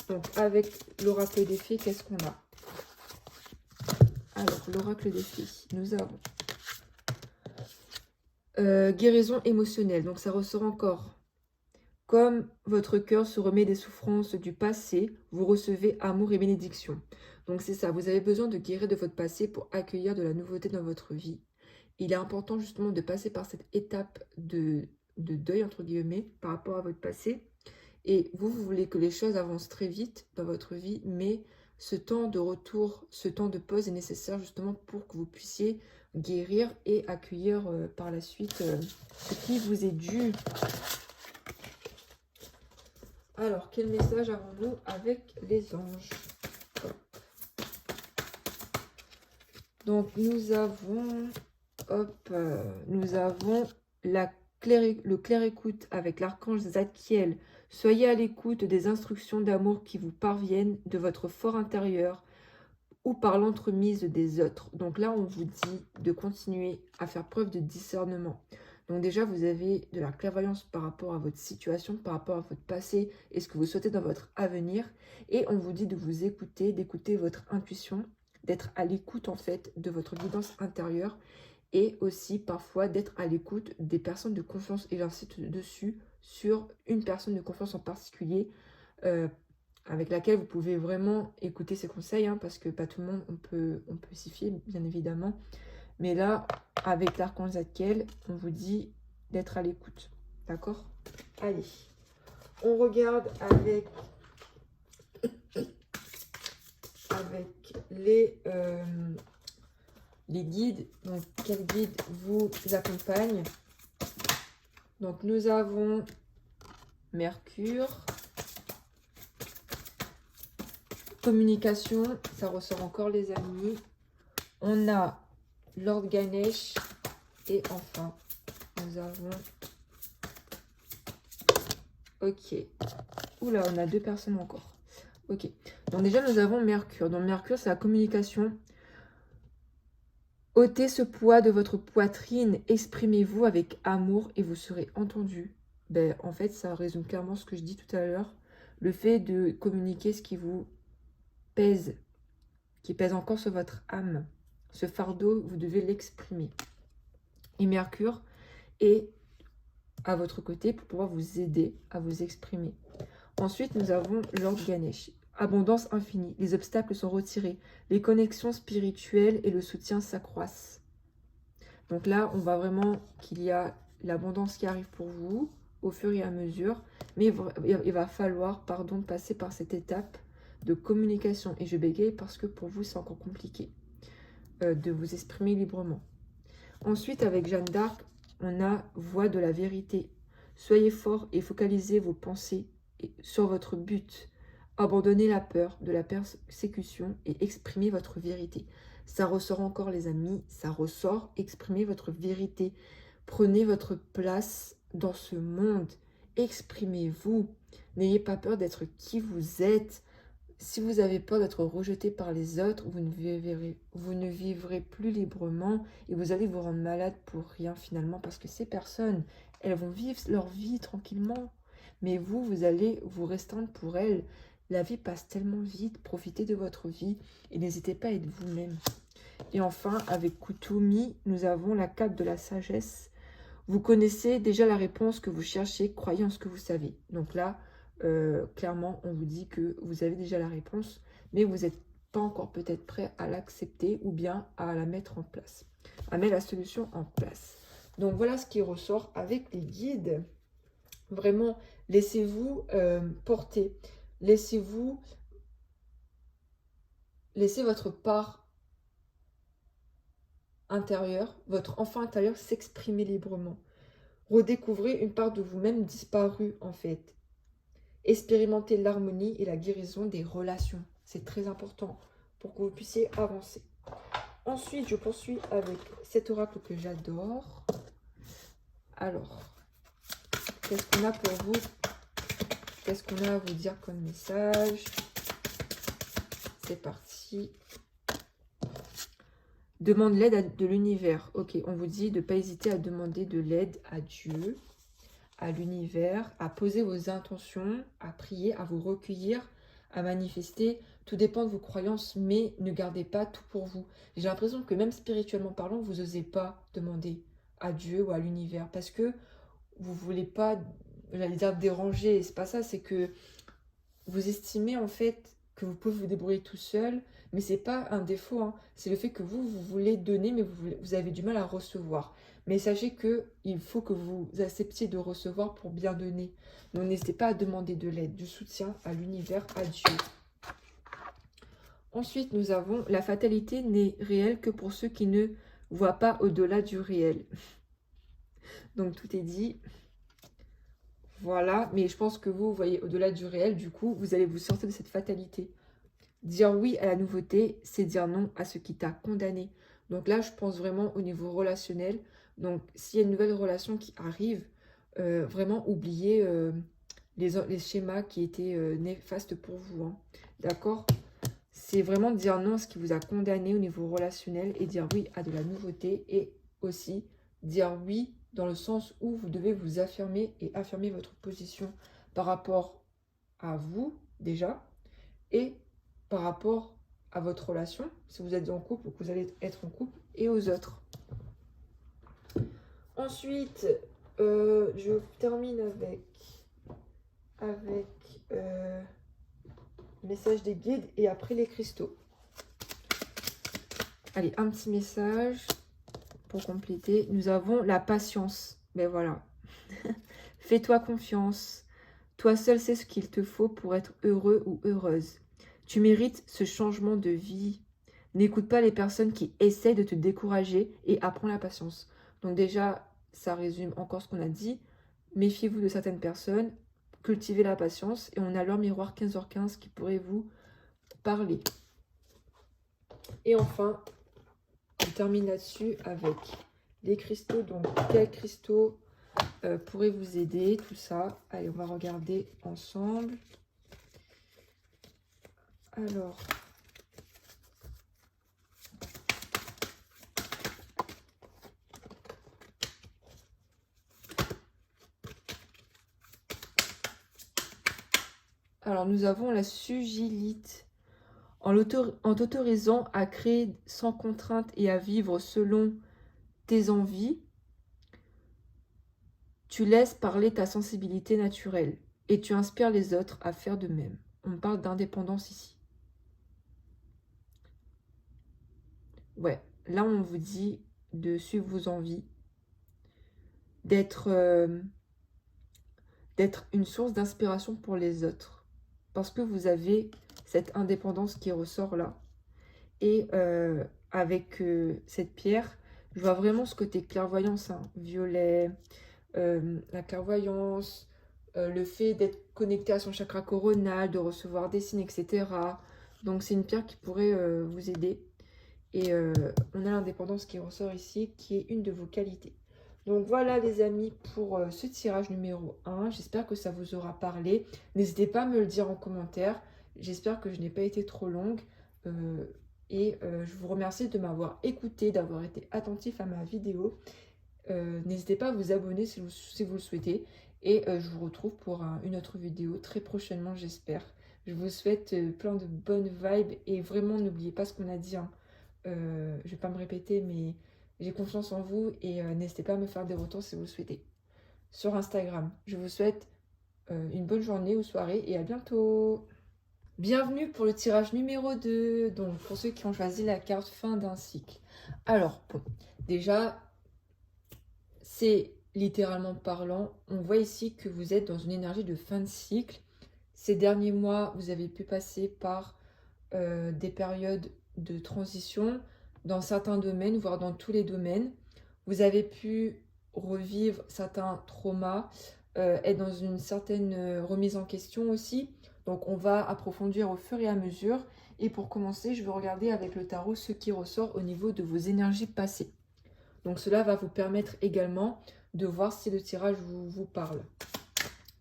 Donc, avec l'oracle des fées, qu'est-ce qu'on a? Alors, l'oracle des fées, nous avons guérison émotionnelle. Donc, ça ressort encore. Comme votre cœur se remet des souffrances du passé, vous recevez amour et bénédiction. Donc, c'est ça. Vous avez besoin de guérir de votre passé pour accueillir de la nouveauté dans votre vie. Il est important justement de passer par cette étape de deuil, entre guillemets, par rapport à votre passé. Et vous voulez que les choses avancent très vite dans votre vie, mais ce temps de retour, ce temps de pause est nécessaire justement pour que vous puissiez guérir et accueillir par la suite ce qui vous est dû. Alors, quel message avons-nous avec les anges? Donc, nous avons, nous avons le clair écoute avec l'archange Zadkiel. Soyez à l'écoute des instructions d'amour qui vous parviennent de votre fort intérieur ou par l'entremise des autres. Donc là, on vous dit de continuer à faire preuve de discernement. Donc déjà, vous avez de la clairvoyance par rapport à votre situation, par rapport à votre passé et ce que vous souhaitez dans votre avenir. Et on vous dit de vous écouter, d'écouter votre intuition, d'être à l'écoute en fait de votre guidance intérieure et aussi parfois d'être à l'écoute des personnes de confiance. Et j'insiste dessus sur une personne de confiance en particulier avec laquelle vous pouvez vraiment écouter ses conseils, hein, parce que pas tout le monde on peut s'y fier, bien évidemment. Mais là, avec l'archange Zadkiel, on vous dit d'être à l'écoute. D'accord? Allez, on regarde avec les guides. Donc, quel guide vous accompagne? Donc, nous avons Mercure. Communication, ça ressort encore les amis. On a Lord Ganesh. Et enfin, nous avons... Ok. Oula, on a deux personnes encore. Ok. Donc déjà, nous avons Mercure. Donc Mercure, c'est la communication. Ôtez ce poids de votre poitrine. Exprimez-vous avec amour et vous serez entendu. Ben, en fait, ça résume clairement ce que je dis tout à l'heure. Le fait de communiquer ce qui vous pèse, qui pèse encore sur votre âme. Ce fardeau, vous devez l'exprimer. Et Mercure est à votre côté pour pouvoir vous aider à vous exprimer. Ensuite, nous avons Lord Ganesh. Abondance infinie. Les obstacles sont retirés. Les connexions spirituelles et le soutien s'accroissent. Donc là, on voit vraiment qu'il y a l'abondance qui arrive pour vous au fur et à mesure. Mais il va falloir, passer par cette étape de communication. Et je bégaye parce que pour vous, c'est encore compliqué de vous exprimer librement. Ensuite, avec Jeanne d'Arc, on a voix de la vérité. Soyez fort et focalisez vos pensées sur votre but. Abandonnez la peur de la persécution et exprimez votre vérité. Ça ressort encore les amis, ça ressort, exprimez votre vérité. Prenez votre place dans ce monde, exprimez-vous. N'ayez pas peur d'être qui vous êtes. Si vous avez peur d'être rejeté par les autres, vous ne vivrez plus librement et vous allez vous rendre malade pour rien finalement parce que ces personnes, elles vont vivre leur vie tranquillement. Mais vous, vous allez vous restreindre pour elles. La vie passe tellement vite, profitez de votre vie et n'hésitez pas à être vous-même. Et enfin, avec Kutumi, nous avons la carte de la sagesse. Vous connaissez déjà la réponse que vous cherchez, croyez en ce que vous savez. Donc là, clairement, on vous dit que vous avez déjà la réponse, mais vous n'êtes pas encore peut-être prêt à l'accepter ou bien à la mettre en place, à mettre la solution en place. Donc voilà ce qui ressort avec les guides. Vraiment, laissez-vous porter, laissez votre part intérieure, votre enfant intérieur s'exprimer librement. Redécouvrez une part de vous-même disparue en fait. Expérimentez l'harmonie et la guérison des relations. C'est très important pour que vous puissiez avancer. Ensuite, je poursuis avec cet oracle que j'adore. Alors, qu'est-ce qu'on a pour vous? Qu'est-ce qu'on a à vous dire comme message? C'est parti. Demande l'aide de l'univers. Ok, on vous dit de ne pas hésiter à demander de l'aide à Dieu, à l'univers, à poser vos intentions, à prier, à vous recueillir, à manifester. Tout dépend de vos croyances, mais ne gardez pas tout pour vous. J'ai l'impression que même spirituellement parlant, vous n'osez pas demander à Dieu ou à l'univers parce que vous ne voulez pas, j'allais dire déranger. C'est pas ça, c'est que vous estimez en fait que vous pouvez vous débrouiller tout seul, mais c'est pas un défaut, hein. C'est le fait que vous voulez donner, mais vous avez du mal à recevoir. Mais sachez qu'il faut que vous acceptiez de recevoir pour bien donner. Donc n'hésitez pas à demander de l'aide, du soutien à l'univers, à Dieu. Ensuite, nous avons la fatalité n'est réelle que pour ceux qui ne voient pas au-delà du réel. Donc tout est dit. Voilà, mais je pense que vous voyez au-delà du réel, du coup, vous allez vous sortir de cette fatalité. Dire oui à la nouveauté, c'est dire non à ce qui t'a condamné. Donc là, je pense vraiment au niveau relationnel. Donc, s'il y a une nouvelle relation qui arrive, vraiment oubliez les schémas qui étaient néfastes pour vous. Hein. D'accord? C'est vraiment dire non à ce qui vous a condamné au niveau relationnel et dire oui à de la nouveauté. Et aussi dire oui dans le sens où vous devez vous affirmer et affirmer votre position par rapport à vous déjà et par rapport à votre relation, si vous êtes en couple ou que vous allez être en couple, et aux autres. Ensuite, je termine avec message des guides et après les cristaux. Allez, un petit message pour compléter. Nous avons la patience. Ben voilà. Fais-toi confiance. Toi seul sais ce qu'il te faut pour être heureux ou heureuse. Tu mérites ce changement de vie. N'écoute pas les personnes qui essayent de te décourager et apprends la patience. Donc déjà, ça résume encore ce qu'on a dit. Méfiez-vous de certaines personnes, cultivez la patience et on a leur miroir 15h15 qui pourrait vous parler. Et enfin, on termine là-dessus avec les cristaux. Donc, quels cristaux pourraient vous aider, tout ça. Allez, on va regarder ensemble. Alors, nous avons la sugilite. En t'autorisant à créer sans contrainte et à vivre selon tes envies, tu laisses parler ta sensibilité naturelle et tu inspires les autres à faire de même. On parle d'indépendance ici. Ouais, là on vous dit de suivre vos envies, d'être une source d'inspiration pour les autres. Parce que vous avez cette indépendance qui ressort là. Et avec cette pierre, je vois vraiment ce côté clairvoyance, hein, violet, la clairvoyance, le fait d'être connecté à son chakra coronal, de recevoir des signes, etc. Donc c'est une pierre qui pourrait vous aider. Et on a l'indépendance qui ressort ici, qui est une de vos qualités. Donc voilà les amis pour ce tirage numéro 1. J'espère que ça vous aura parlé. N'hésitez pas à me le dire en commentaire. J'espère que je n'ai pas été trop longue. Je vous remercie de m'avoir écouté, d'avoir été attentif à ma vidéo. N'hésitez pas à vous abonner si vous le souhaitez. Et je vous retrouve pour une autre vidéo très prochainement, j'espère. Je vous souhaite plein de bonnes vibes. Et vraiment, n'oubliez pas ce qu'on a dit, hein. Je ne vais pas me répéter, mais j'ai confiance en vous et n'hésitez pas à me faire des retours si vous le souhaitez. Sur Instagram, je vous souhaite une bonne journée ou soirée et à bientôt. Bienvenue pour le tirage numéro 2, donc pour ceux qui ont choisi la carte fin d'un cycle. Alors, bon, déjà, c'est littéralement parlant, on voit ici que vous êtes dans une énergie de fin de cycle. Ces derniers mois, vous avez pu passer par des périodes de transition dans certains domaines, voire dans tous les domaines. Vous avez pu revivre certains traumas, être dans une certaine remise en question aussi. Donc on va approfondir au fur et à mesure. Et pour commencer, je vais regarder avec le tarot ce qui ressort au niveau de vos énergies passées. Donc cela va vous permettre également de voir si le tirage vous parle.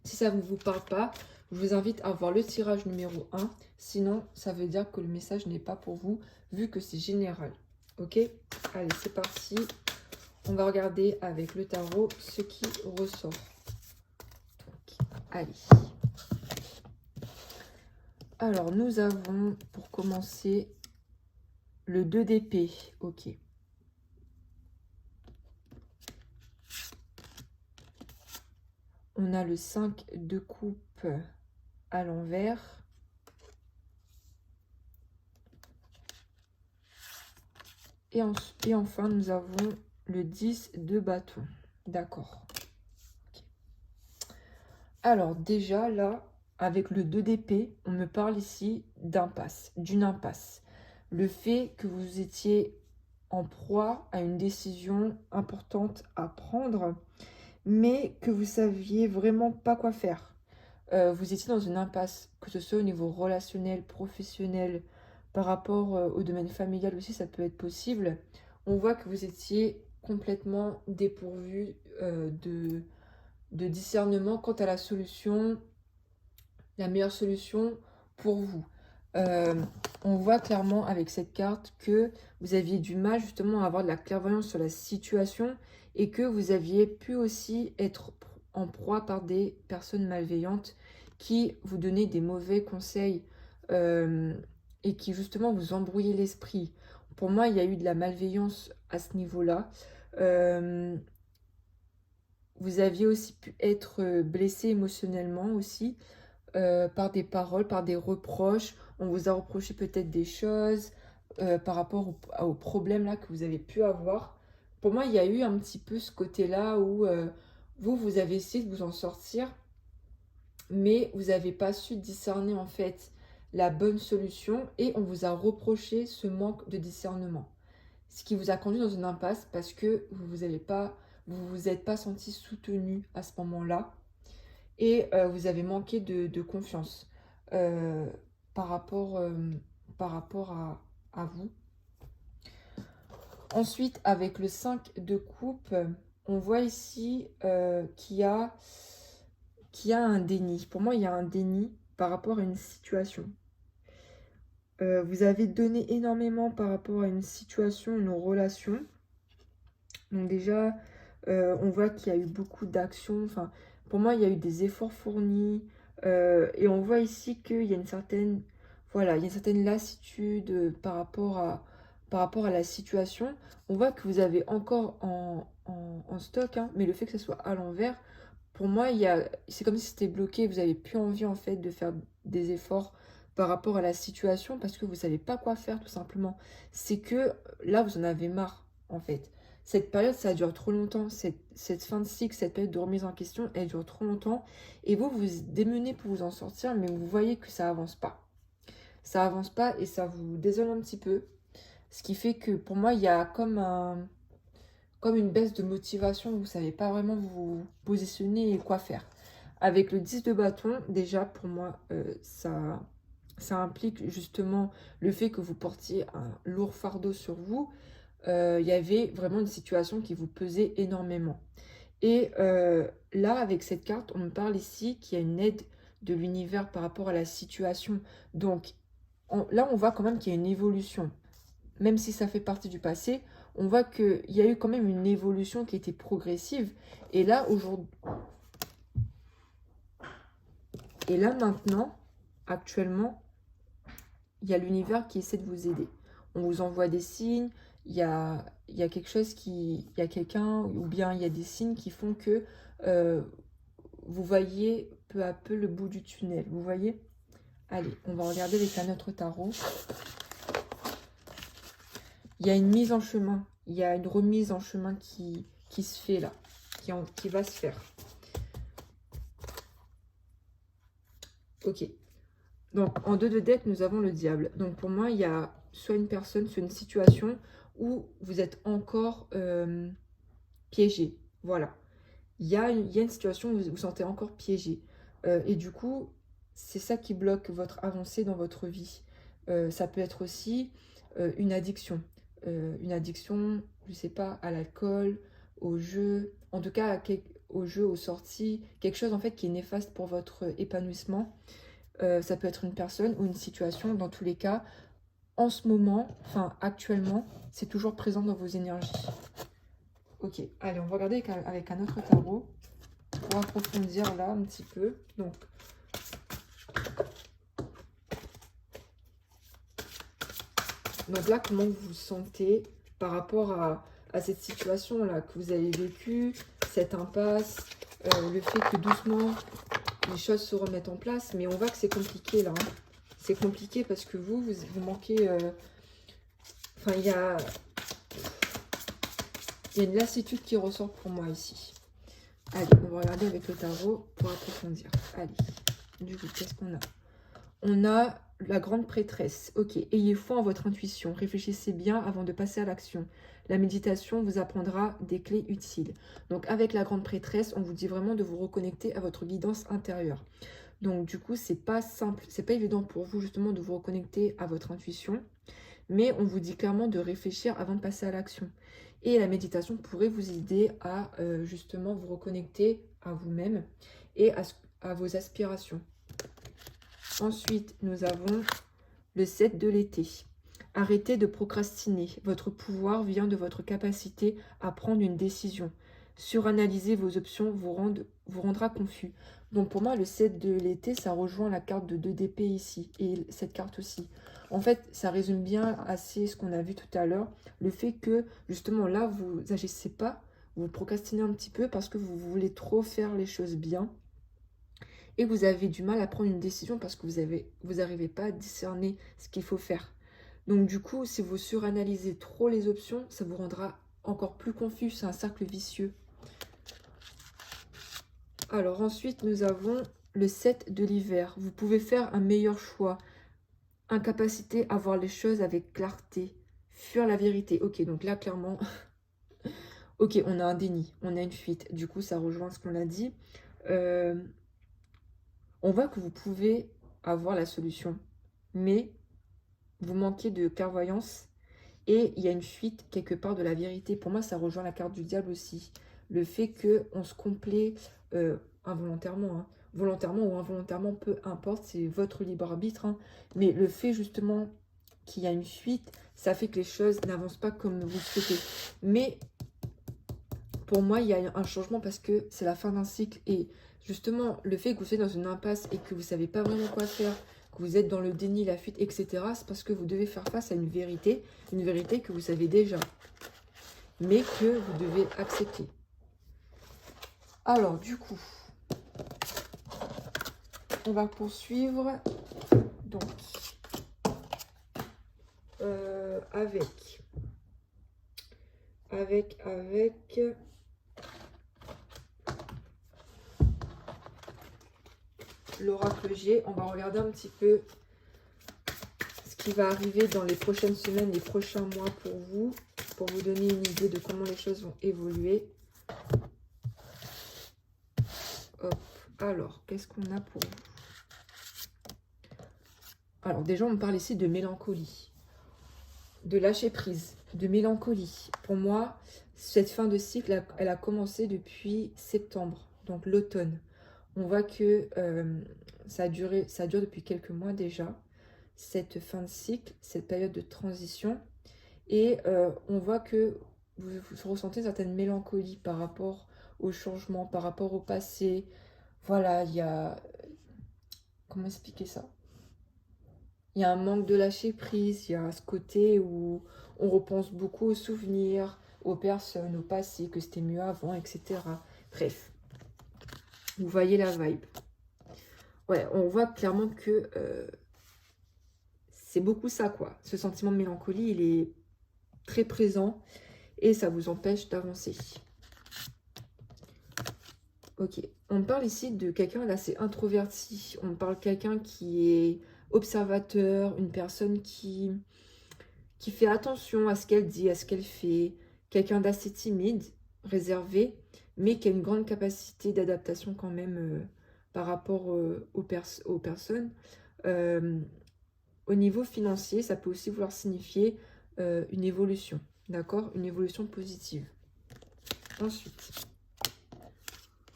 Si ça ne vous parle pas, je vous invite à voir le tirage numéro 1. Sinon, ça veut dire que le message n'est pas pour vous, vu que c'est général. Ok? Allez, c'est parti. On va regarder avec le tarot ce qui ressort. Donc, allez. Alors, nous avons, pour commencer, le 2 d'épée. Ok. On a le 5 de coupe à l'envers. Et enfin, nous avons le 10 de bâton. D'accord. Okay. Alors, déjà, là, avec le 2 d'épée, on me parle ici d'impasse, d'une impasse. Le fait que vous étiez en proie à une décision importante à prendre, mais que vous saviez vraiment pas quoi faire. Vous étiez dans une impasse, que ce soit au niveau relationnel, professionnel, par rapport au domaine familial aussi, ça peut être possible. On voit que vous étiez complètement dépourvu de discernement quant à la solution, la meilleure solution pour vous. On voit clairement avec cette carte que vous aviez du mal justement à avoir de la clairvoyance sur la situation et que vous aviez pu aussi être en proie par des personnes malveillantes qui vous donnaient des mauvais conseils et qui justement vous embrouillaient l'esprit. Pour moi, il y a eu de la malveillance à ce niveau-là. Vous aviez aussi pu être blessé émotionnellement aussi par des paroles, par des reproches. On vous a reproché peut-être des choses par rapport aux problèmes là que vous avez pu avoir. Pour moi, il y a eu un petit peu ce côté-là où vous avez essayé de vous en sortir, mais vous n'avez pas su discerner en fait la bonne solution et on vous a reproché ce manque de discernement. Ce qui vous a conduit dans une impasse parce que vous êtes pas senti soutenu à ce moment-là et vous avez manqué de confiance euh, par rapport, euh, par rapport à vous. Ensuite, avec le 5 de coupe, on voit ici qu'il y a un déni. Pour moi, il y a un déni par rapport à une situation. Vous avez donné énormément par rapport à une situation, une relation. Donc déjà, on voit qu'il y a eu beaucoup d'actions. Enfin, pour moi, il y a eu des efforts fournis. Et on voit ici qu'il y a une certaine, voilà, il y a une certaine lassitude par rapport à la situation. On voit que vous avez encore en stock, hein, mais le fait que ce soit à l'envers, pour moi, c'est comme si c'était bloqué. Vous n'avez plus envie en fait de faire des efforts par rapport à la situation parce que vous ne savez pas quoi faire tout simplement. C'est que là, vous en avez marre en fait. Cette période, ça dure trop longtemps. Cette fin de cycle, cette période de remise en question, elle dure trop longtemps. Et vous vous démenez pour vous en sortir, mais vous voyez que ça avance pas. Ça avance pas et ça vous désole un petit peu. Ce qui fait que pour moi, il y a comme une baisse de motivation. Vous savez pas vraiment vous positionner et quoi faire. Avec le 10 de bâton, déjà pour moi, ça implique justement le fait que vous portiez un lourd fardeau sur vous. Il y avait vraiment une situation qui vous pesait énormément. Et là, avec cette carte, on me parle ici qu'il y a une aide de l'univers par rapport à la situation. Donc là, on voit quand même qu'il y a une évolution. Même si ça fait partie du passé, on voit qu'il y a eu quand même une évolution qui était progressive. Et là, aujourd'hui, et là maintenant, actuellement, il y a l'univers qui essaie de vous aider. On vous envoie des signes, il y a quelque chose qui... Il y a quelqu'un, ou bien il y a des signes qui font que vous voyez peu à peu le bout du tunnel. Vous voyez? Allez, on va regarder avec un autre tarot. Il y a une mise en chemin. Il y a une remise en chemin qui se fait là. Qui va se faire. Ok. Donc, en 2 de dette, nous avons le diable. Donc, pour moi, il y a soit une personne, soit une situation où vous êtes encore piégé. Voilà. Il y a une situation où vous vous sentez encore piégé. Et du coup, c'est ça qui bloque votre avancée dans votre vie. Ça peut être aussi une addiction. Une addiction, je ne sais pas, à l'alcool, au jeu, en tout cas au jeu, aux sorties. Quelque chose en fait qui est néfaste pour votre épanouissement. Ça peut être une personne ou une situation. Dans tous les cas, en ce moment, enfin actuellement, c'est toujours présent dans vos énergies. Ok, allez, on va regarder avec un autre tarot pour approfondir là un petit peu. Donc là, comment vous vous sentez par rapport à cette situation-là que vous avez vécue, cette impasse, le fait que doucement, les choses se remettent en place. Mais on voit que c'est compliqué là. Hein. C'est compliqué parce que vous manquez... Enfin, il y a une lassitude qui ressort pour moi ici. Allez, on va regarder avec le tarot pour approfondir. Allez, du coup, qu'est-ce qu'on a? On a la grande prêtresse. Ok, ayez foi en votre intuition. Réfléchissez bien avant de passer à l'action. La méditation vous apprendra des clés utiles. Donc, avec la grande prêtresse, on vous dit vraiment de vous reconnecter à votre guidance intérieure. Donc, du coup, c'est pas simple, c'est pas évident pour vous justement de vous reconnecter à votre intuition. Mais on vous dit clairement de réfléchir avant de passer à l'action. Et la méditation pourrait vous aider à justement vous reconnecter à vous-même et à vos aspirations. Ensuite, nous avons le 7 de l'été. Arrêtez de procrastiner. Votre pouvoir vient de votre capacité à prendre une décision. Suranalyser vos options vous rendra confus. Donc pour moi, le 7 de l'été, ça rejoint la carte de 2 d'épée ici. Et cette carte aussi. En fait, ça résume bien assez ce qu'on a vu tout à l'heure. Le fait que, justement, là, vous n'agissez pas. Vous procrastinez un petit peu parce que vous voulez trop faire les choses bien. Et vous avez du mal à prendre une décision parce que vous n'arrivez pas à discerner ce qu'il faut faire. Donc du coup, si vous suranalysez trop les options, ça vous rendra encore plus confus. C'est un cercle vicieux. Alors ensuite, nous avons le 7 de l'hiver. Vous pouvez faire un meilleur choix. Incapacité à voir les choses avec clarté. Fuir la vérité. Ok, donc là, clairement... ok, on a un déni, on a une fuite. Du coup, ça rejoint ce qu'on a dit. On voit que vous pouvez avoir la solution, mais vous manquez de clairvoyance et il y a une fuite quelque part de la vérité. Pour moi, ça rejoint la carte du diable aussi. Le fait qu'on se complaît involontairement, hein. Volontairement ou involontairement, peu importe, c'est votre libre arbitre. Hein. Mais le fait justement qu'il y a une fuite, ça fait que les choses n'avancent pas comme vous le souhaitez. Mais pour moi, il y a un changement parce que c'est la fin d'un cycle. Et justement, le fait que vous soyez dans une impasse et que vous ne savez pas vraiment quoi faire, que vous êtes dans le déni, la fuite, etc., c'est parce que vous devez faire face à une vérité que vous savez déjà, mais que vous devez accepter. Alors, du coup, on va poursuivre donc avec l'oracle G. On va regarder un petit peu ce qui va arriver dans les prochaines semaines, les prochains mois pour vous donner une idée de comment les choses vont évoluer. Hop, Alors, qu'est-ce qu'on a pour vous? Alors, déjà, on me parle ici de mélancolie, de lâcher prise, de mélancolie. Pour moi, cette fin de cycle, elle a commencé depuis septembre, donc l'automne. On voit que ça dure depuis quelques mois déjà, cette fin de cycle, cette période de transition. Et on voit que vous ressentez une certaine mélancolie par rapport au changement, par rapport au passé. Voilà, il y a... Comment expliquer ça? Il y a un manque de lâcher prise, il y a ce côté où on repense beaucoup aux souvenirs, aux personnes, au passé, que c'était mieux avant, etc. Bref, vous voyez la vibe. Ouais, on voit clairement que c'est beaucoup ça, quoi. Ce sentiment de mélancolie, il est très présent et ça vous empêche d'avancer. Ok, on parle ici de quelqu'un d'assez introverti. On parle de quelqu'un qui est observateur, une personne qui fait attention à ce qu'elle dit, à ce qu'elle fait. Quelqu'un d'assez timide, réservé, mais qui a une grande capacité d'adaptation quand même par rapport aux personnes. Au niveau financier, ça peut aussi vouloir signifier une évolution, d'accord? Une évolution positive. Ensuite...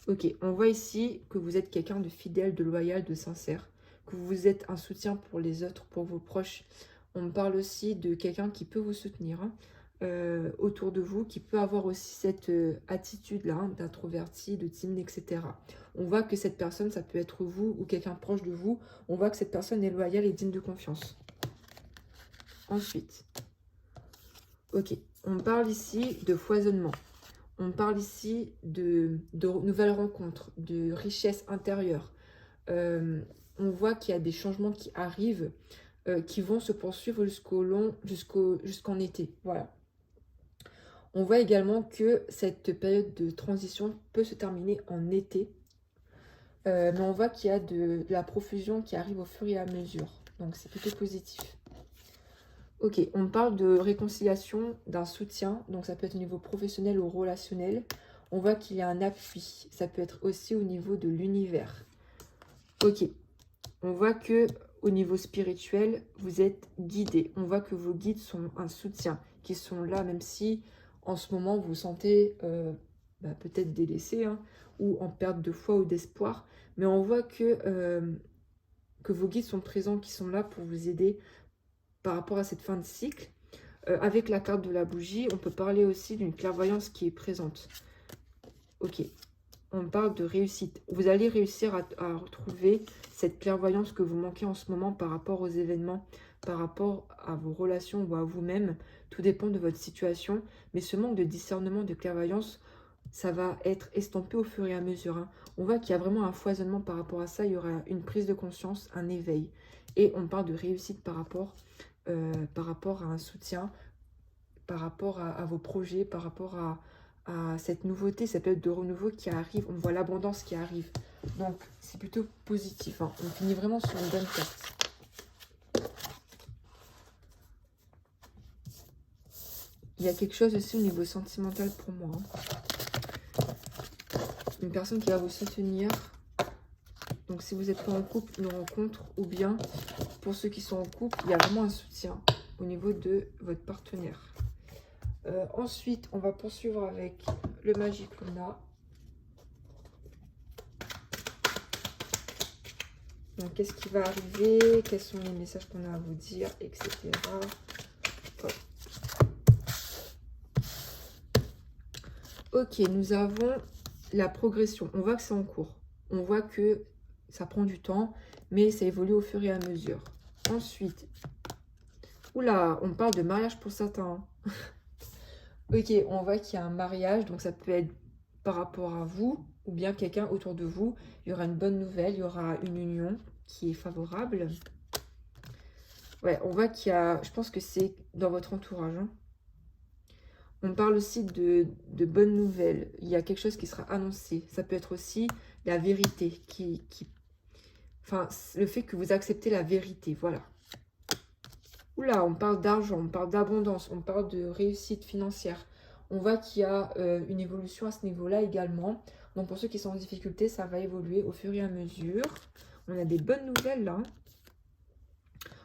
Ok, on voit ici que vous êtes quelqu'un de fidèle, de loyal, de sincère, que vous êtes un soutien pour les autres, pour vos proches. On me parle aussi de quelqu'un qui peut vous soutenir autour de vous, qui peut avoir aussi cette attitude-là d'introverti, de timide, etc. On voit que cette personne, ça peut être vous ou quelqu'un proche de vous. On voit que cette personne est loyale et digne de confiance. Ensuite, ok, on parle ici de foisonnement. On parle ici de nouvelles rencontres, de richesse intérieure. On voit qu'il y a des changements qui arrivent, qui vont se poursuivre jusqu'en été. Voilà. On voit également que cette période de transition peut se terminer en été. Mais on voit qu'il y a de la profusion qui arrive au fur et à mesure. Donc c'est plutôt positif. Ok, on parle de réconciliation, d'un soutien, donc ça peut être au niveau professionnel ou relationnel. On voit qu'il y a un appui, ça peut être aussi au niveau de l'univers. Ok, on voit que au niveau spirituel, vous êtes guidé. On voit que vos guides sont un soutien, qui sont là, même si en ce moment vous vous sentez peut-être délaissé, hein, ou en perte de foi ou d'espoir. Mais on voit que vos guides sont présents, qui sont là pour vous aider par rapport à cette fin de cycle. Avec la carte de la bougie, on peut parler aussi d'une clairvoyance qui est présente. Ok, on parle de réussite. Vous allez réussir à retrouver cette clairvoyance que vous manquez en ce moment par rapport aux événements, par rapport à vos relations ou à vous-même. Tout dépend de votre situation. Mais ce manque de discernement, de clairvoyance, ça va être estompé au fur et à mesure. Hein. On voit qu'il y a vraiment un foisonnement par rapport à ça. Il y aura une prise de conscience, un éveil. Et on parle de réussite par rapport à un soutien, par rapport à vos projets, par rapport à cette nouveauté, cette période de renouveau qui arrive. On voit l'abondance qui arrive. Donc, c'est plutôt positif. Hein. On finit vraiment sur une bonne carte. Il y a quelque chose aussi au niveau sentimental pour moi. Hein. Une personne qui va vous soutenir. Donc, si vous n'êtes pas en couple, une rencontre, ou bien, pour ceux qui sont en couple, il y a vraiment un soutien au niveau de votre partenaire. Ensuite, on va poursuivre avec le Magic Luna. Donc, qu'est-ce qui va arriver? Quels sont les messages qu'on a à vous dire, etc. Hop. Ok, nous avons la progression. On voit que c'est en cours. On voit que ça prend du temps, mais ça évolue au fur et à mesure. Ensuite, oula, on parle de mariage pour certains. Ok, on voit qu'il y a un mariage, donc ça peut être par rapport à vous ou bien quelqu'un autour de vous. Il y aura une bonne nouvelle, il y aura une union qui est favorable. Ouais, on voit qu'il y a, je pense que c'est dans votre entourage. Hein. On parle aussi de bonnes nouvelles. Il y a quelque chose qui sera annoncé. Ça peut être aussi la vérité, enfin, le fait que vous acceptez la vérité, voilà. Oula, on parle d'argent, on parle d'abondance, on parle de réussite financière. On voit qu'il y a une évolution à ce niveau-là également. Donc pour ceux qui sont en difficulté, ça va évoluer au fur et à mesure. On a des bonnes nouvelles là.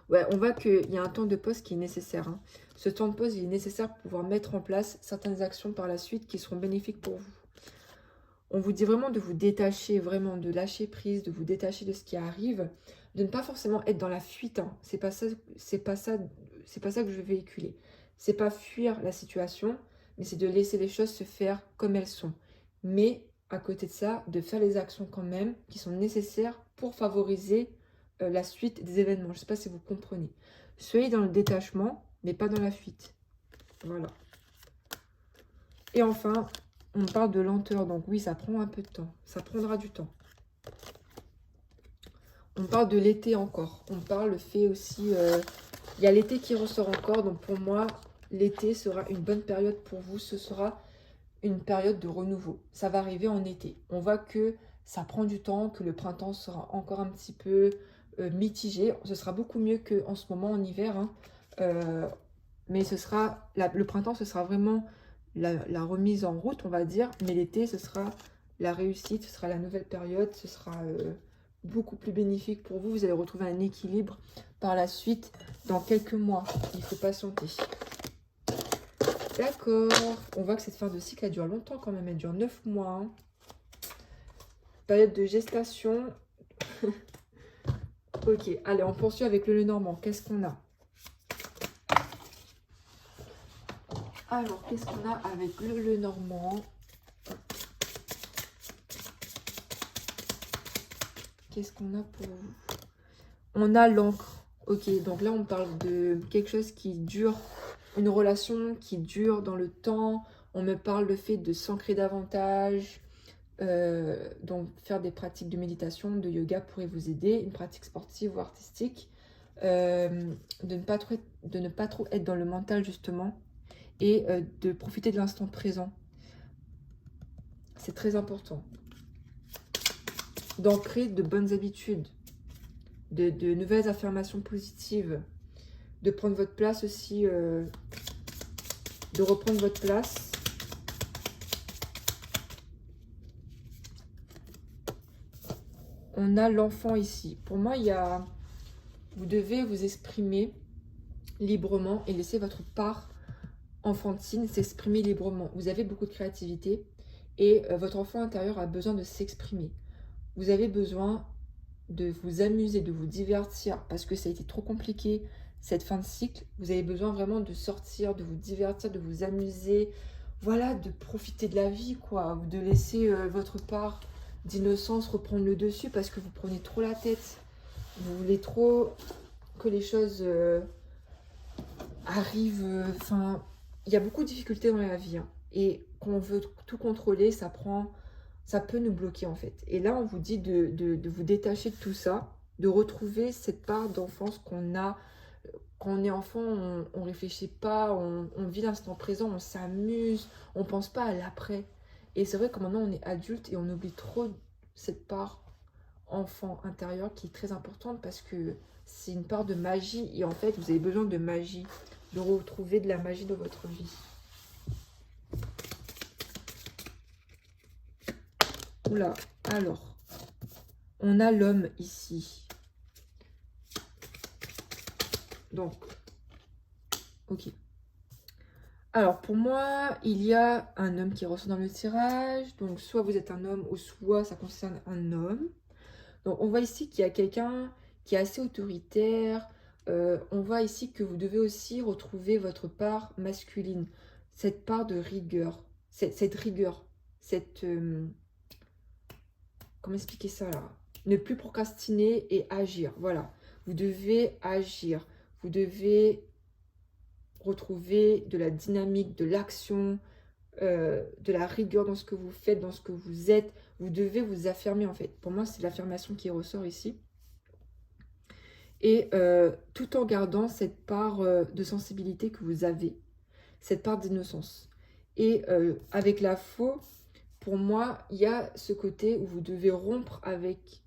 Ouais, on voit qu'il y a un temps de pause qui est nécessaire. Hein. Ce temps de pause, il est nécessaire pour pouvoir mettre en place certaines actions par la suite qui seront bénéfiques pour vous. On vous dit vraiment de vous détacher, vraiment de lâcher prise, de vous détacher de ce qui arrive, de ne pas forcément être dans la fuite. Hein. C'est pas ça que je veux véhiculer. C'est pas fuir la situation, mais c'est de laisser les choses se faire comme elles sont. Mais à côté de ça, de faire les actions quand même qui sont nécessaires pour favoriser la suite des événements. Je ne sais pas si vous comprenez. Soyez dans le détachement, mais pas dans la fuite. Voilà. Et enfin, on parle de lenteur. Donc oui, ça prend un peu de temps. Ça prendra du temps. On parle de l'été encore. On parle le fait aussi... il y a l'été qui ressort encore. Donc pour moi, l'été sera une bonne période pour vous. Ce sera une période de renouveau. Ça va arriver en été. On voit que ça prend du temps, que le printemps sera encore un petit peu mitigé. Ce sera beaucoup mieux qu'en ce moment en hiver. Hein. Mais ce sera le printemps, ce sera vraiment la remise en route, on va dire. Mais l'été, ce sera la réussite, ce sera la nouvelle période. Ce sera beaucoup plus bénéfique pour vous. Vous allez retrouver un équilibre par la suite dans quelques mois. Il faut patienter. D'accord. On voit que cette fin de cycle, elle dure longtemps quand même. Elle dure 9 mois. Hein. Période de gestation. Ok, allez, on poursuit avec le Lenormand. Qu'est-ce qu'on a? Alors, qu'est-ce qu'on a avec le Lenormand? Qu'est-ce qu'on a pour vous? On a l'encre. Ok, donc là, on parle de quelque chose qui dure, une relation qui dure dans le temps. On me parle le fait de s'ancrer davantage. Donc, faire des pratiques de méditation, de yoga pourrait vous aider. Une pratique sportive ou artistique. De ne pas trop être dans le mental, justement. Et de profiter de l'instant présent. C'est très important. D'ancrer de bonnes habitudes, de nouvelles affirmations positives, de prendre votre place aussi, de reprendre votre place. On a l'enfant ici. Pour moi, vous devez vous exprimer librement et laisser votre part enfantine s'exprimer librement. Vous avez beaucoup de créativité et votre enfant intérieur a besoin de s'exprimer. Vous avez besoin de vous amuser, de vous divertir parce que ça a été trop compliqué cette fin de cycle. Vous avez besoin vraiment de sortir, de vous divertir, de vous amuser. Voilà, de profiter de la vie, quoi. De laisser votre part d'innocence reprendre le dessus parce que vous prenez trop la tête. Vous voulez trop que les choses arrivent. Enfin, il y a beaucoup de difficultés dans la vie. Hein. Et quand on veut tout contrôler, ça peut nous bloquer en fait. Et là, on vous dit de vous détacher de tout ça, de retrouver cette part d'enfance qu'on a. Quand on est enfant, on ne réfléchit pas, on vit l'instant présent, on s'amuse, on ne pense pas à l'après. Et c'est vrai que maintenant, on est adulte et on oublie trop cette part enfant intérieur qui est très importante parce que c'est une part de magie. Et en fait, vous avez besoin de magie, de retrouver de la magie dans votre vie. Oula, alors, on a l'homme ici. Donc, ok. Alors, pour moi, il y a un homme qui ressort dans le tirage. Donc, soit vous êtes un homme ou soit ça concerne un homme. Donc, on voit ici qu'il y a quelqu'un qui est assez autoritaire. On voit ici que vous devez aussi retrouver votre part masculine. Cette part de rigueur. Cette rigueur. Comment expliquer ça là? Ne plus procrastiner et agir. Voilà. Vous devez agir. Vous devez retrouver de la dynamique, de l'action, de la rigueur dans ce que vous faites, dans ce que vous êtes. Vous devez vous affirmer en fait. Pour moi, c'est l'affirmation qui ressort ici. Et tout en gardant cette part de sensibilité que vous avez, cette part d'innocence. Et avec la faux, pour moi, il y a ce côté où vous devez rompre avec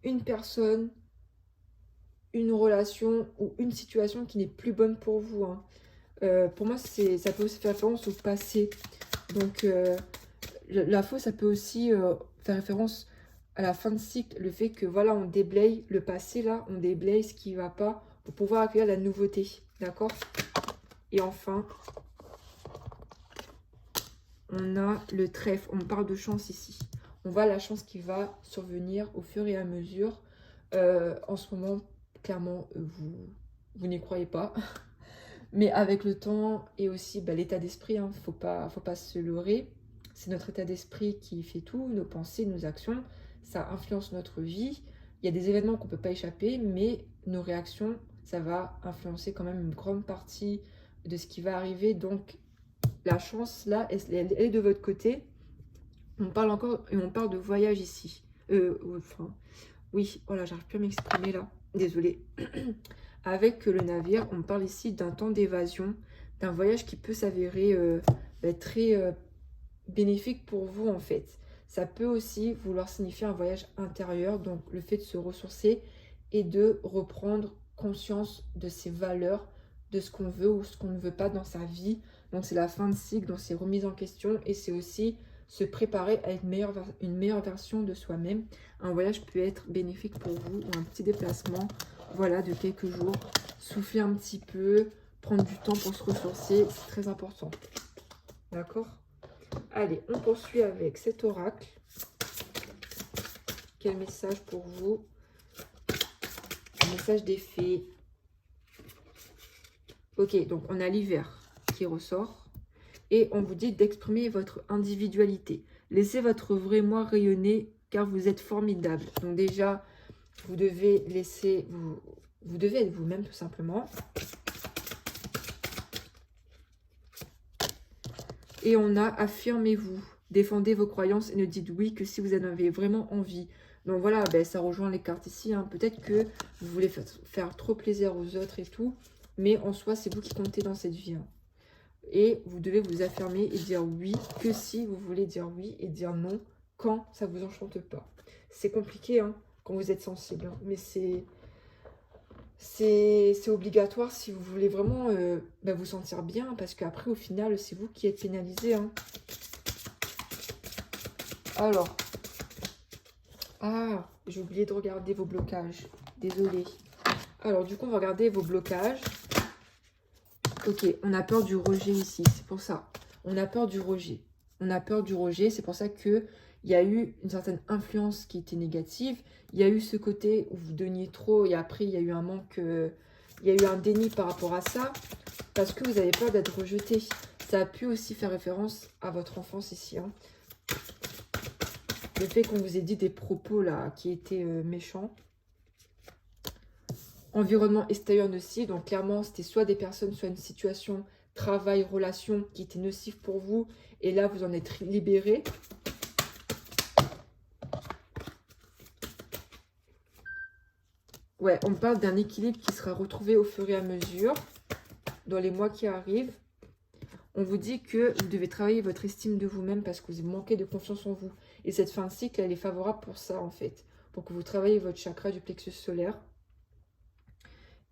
une personne, une relation ou une situation qui n'est plus bonne pour vous. Hein. Pour moi, ça peut aussi faire référence au passé. Donc, la faux, ça peut aussi faire référence à la fin de cycle, le fait que voilà, on déblaye le passé là, on déblaye ce qui ne va pas pour pouvoir accueillir la nouveauté, d'accord? Et enfin, on a le trèfle, on parle de chance ici. On voit la chance qui va survenir au fur et à mesure. En ce moment, clairement, vous n'y croyez pas. Mais avec le temps et aussi l'état d'esprit, hein, faut pas se leurrer. C'est notre état d'esprit qui fait tout, nos pensées, nos actions. Ça influence notre vie. Il y a des événements qu'on ne peut pas échapper, mais nos réactions, ça va influencer quand même une grande partie de ce qui va arriver. Donc, la chance, là, elle est de votre côté. On parle encore, et on parle de voyage ici. Enfin, oui, voilà, j'arrive plus à m'exprimer là. Désolée. Avec le navire, on parle ici d'un temps d'évasion, d'un voyage qui peut s'avérer très bénéfique pour vous en fait. Ça peut aussi vouloir signifier un voyage intérieur, donc le fait de se ressourcer et de reprendre conscience de ses valeurs, de ce qu'on veut ou ce qu'on ne veut pas dans sa vie. Donc c'est la fin de cycle, donc c'est remise en question et c'est aussi se préparer à une meilleure version de soi-même. Un voyage peut être bénéfique pour vous ou un petit déplacement, voilà, de quelques jours. Souffler un petit peu, prendre du temps pour se ressourcer, c'est très important. D'accord? Allez, on poursuit avec cet oracle. Quel message pour vous? Un message des fées. Ok, donc on a l'hiver qui ressort. Et on vous dit d'exprimer votre individualité. Laissez votre vrai moi rayonner car vous êtes formidable. Donc déjà, vous devez vous devez être vous-même tout simplement. Et on a affirmez-vous, défendez vos croyances et ne dites oui que si vous en avez vraiment envie. Donc voilà, ça rejoint les cartes ici. Hein. Peut-être que vous voulez faire trop plaisir aux autres et tout, mais en soi, c'est vous qui comptez dans cette vie. Hein. Et vous devez vous affirmer et dire oui que si vous voulez dire oui et dire non quand ça ne vous enchante pas. C'est compliqué hein, quand vous êtes sensible, hein, mais c'est obligatoire si vous voulez vraiment vous sentir bien, parce qu'après, au final, c'est vous qui êtes pénalisé. Hein. Alors, j'ai oublié de regarder vos blocages. Désolée. Alors, du coup, on va regarder vos blocages. Ok, on a peur du rejet ici, c'est pour ça. On a peur du rejet. On a peur du rejet, c'est pour ça qu'il y a eu une certaine influence qui était négative. Il y a eu ce côté où vous donniez trop et après il y a eu un manque, il y a eu un déni par rapport à ça. Parce que vous avez peur d'être rejeté. Ça a pu aussi faire référence à votre enfance ici. Hein. Le fait qu'on vous ait dit des propos là qui étaient méchants. Environnement extérieur nocif, donc clairement c'était soit des personnes, soit une situation, travail, relation qui était nocif pour vous, et là vous en êtes libéré. Ouais, on parle d'un équilibre qui sera retrouvé au fur et à mesure, dans les mois qui arrivent. On vous dit que vous devez travailler votre estime de vous-même parce que vous manquez de confiance en vous. Et cette fin de cycle, elle est favorable pour ça en fait, pour que vous travaillez votre chakra du plexus solaire.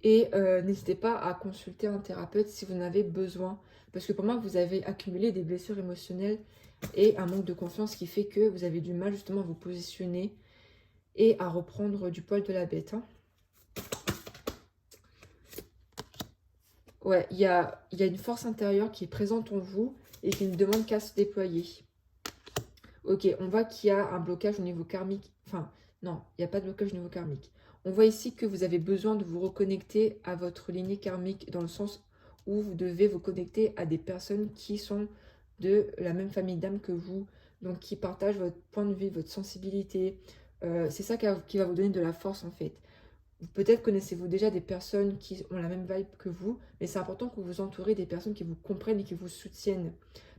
Et n'hésitez pas à consulter un thérapeute si vous en avez besoin. Parce que pour moi, vous avez accumulé des blessures émotionnelles et un manque de confiance qui fait que vous avez du mal justement à vous positionner et à reprendre du poil de la bête. Hein. Ouais, il y a une force intérieure qui est présente en vous et qui ne demande qu'à se déployer. Ok, on voit qu'il y a un blocage au niveau karmique. Enfin, non, il n'y a pas de blocage au niveau karmique. On voit ici que vous avez besoin de vous reconnecter à votre lignée karmique dans le sens où vous devez vous connecter à des personnes qui sont de la même famille d'âme que vous, donc qui partagent votre point de vue, votre sensibilité. C'est ça qui va vous donner de la force en fait. Peut-être connaissez-vous déjà des personnes qui ont la même vibe que vous, mais c'est important que vous vous entourez des personnes qui vous comprennent et qui vous soutiennent.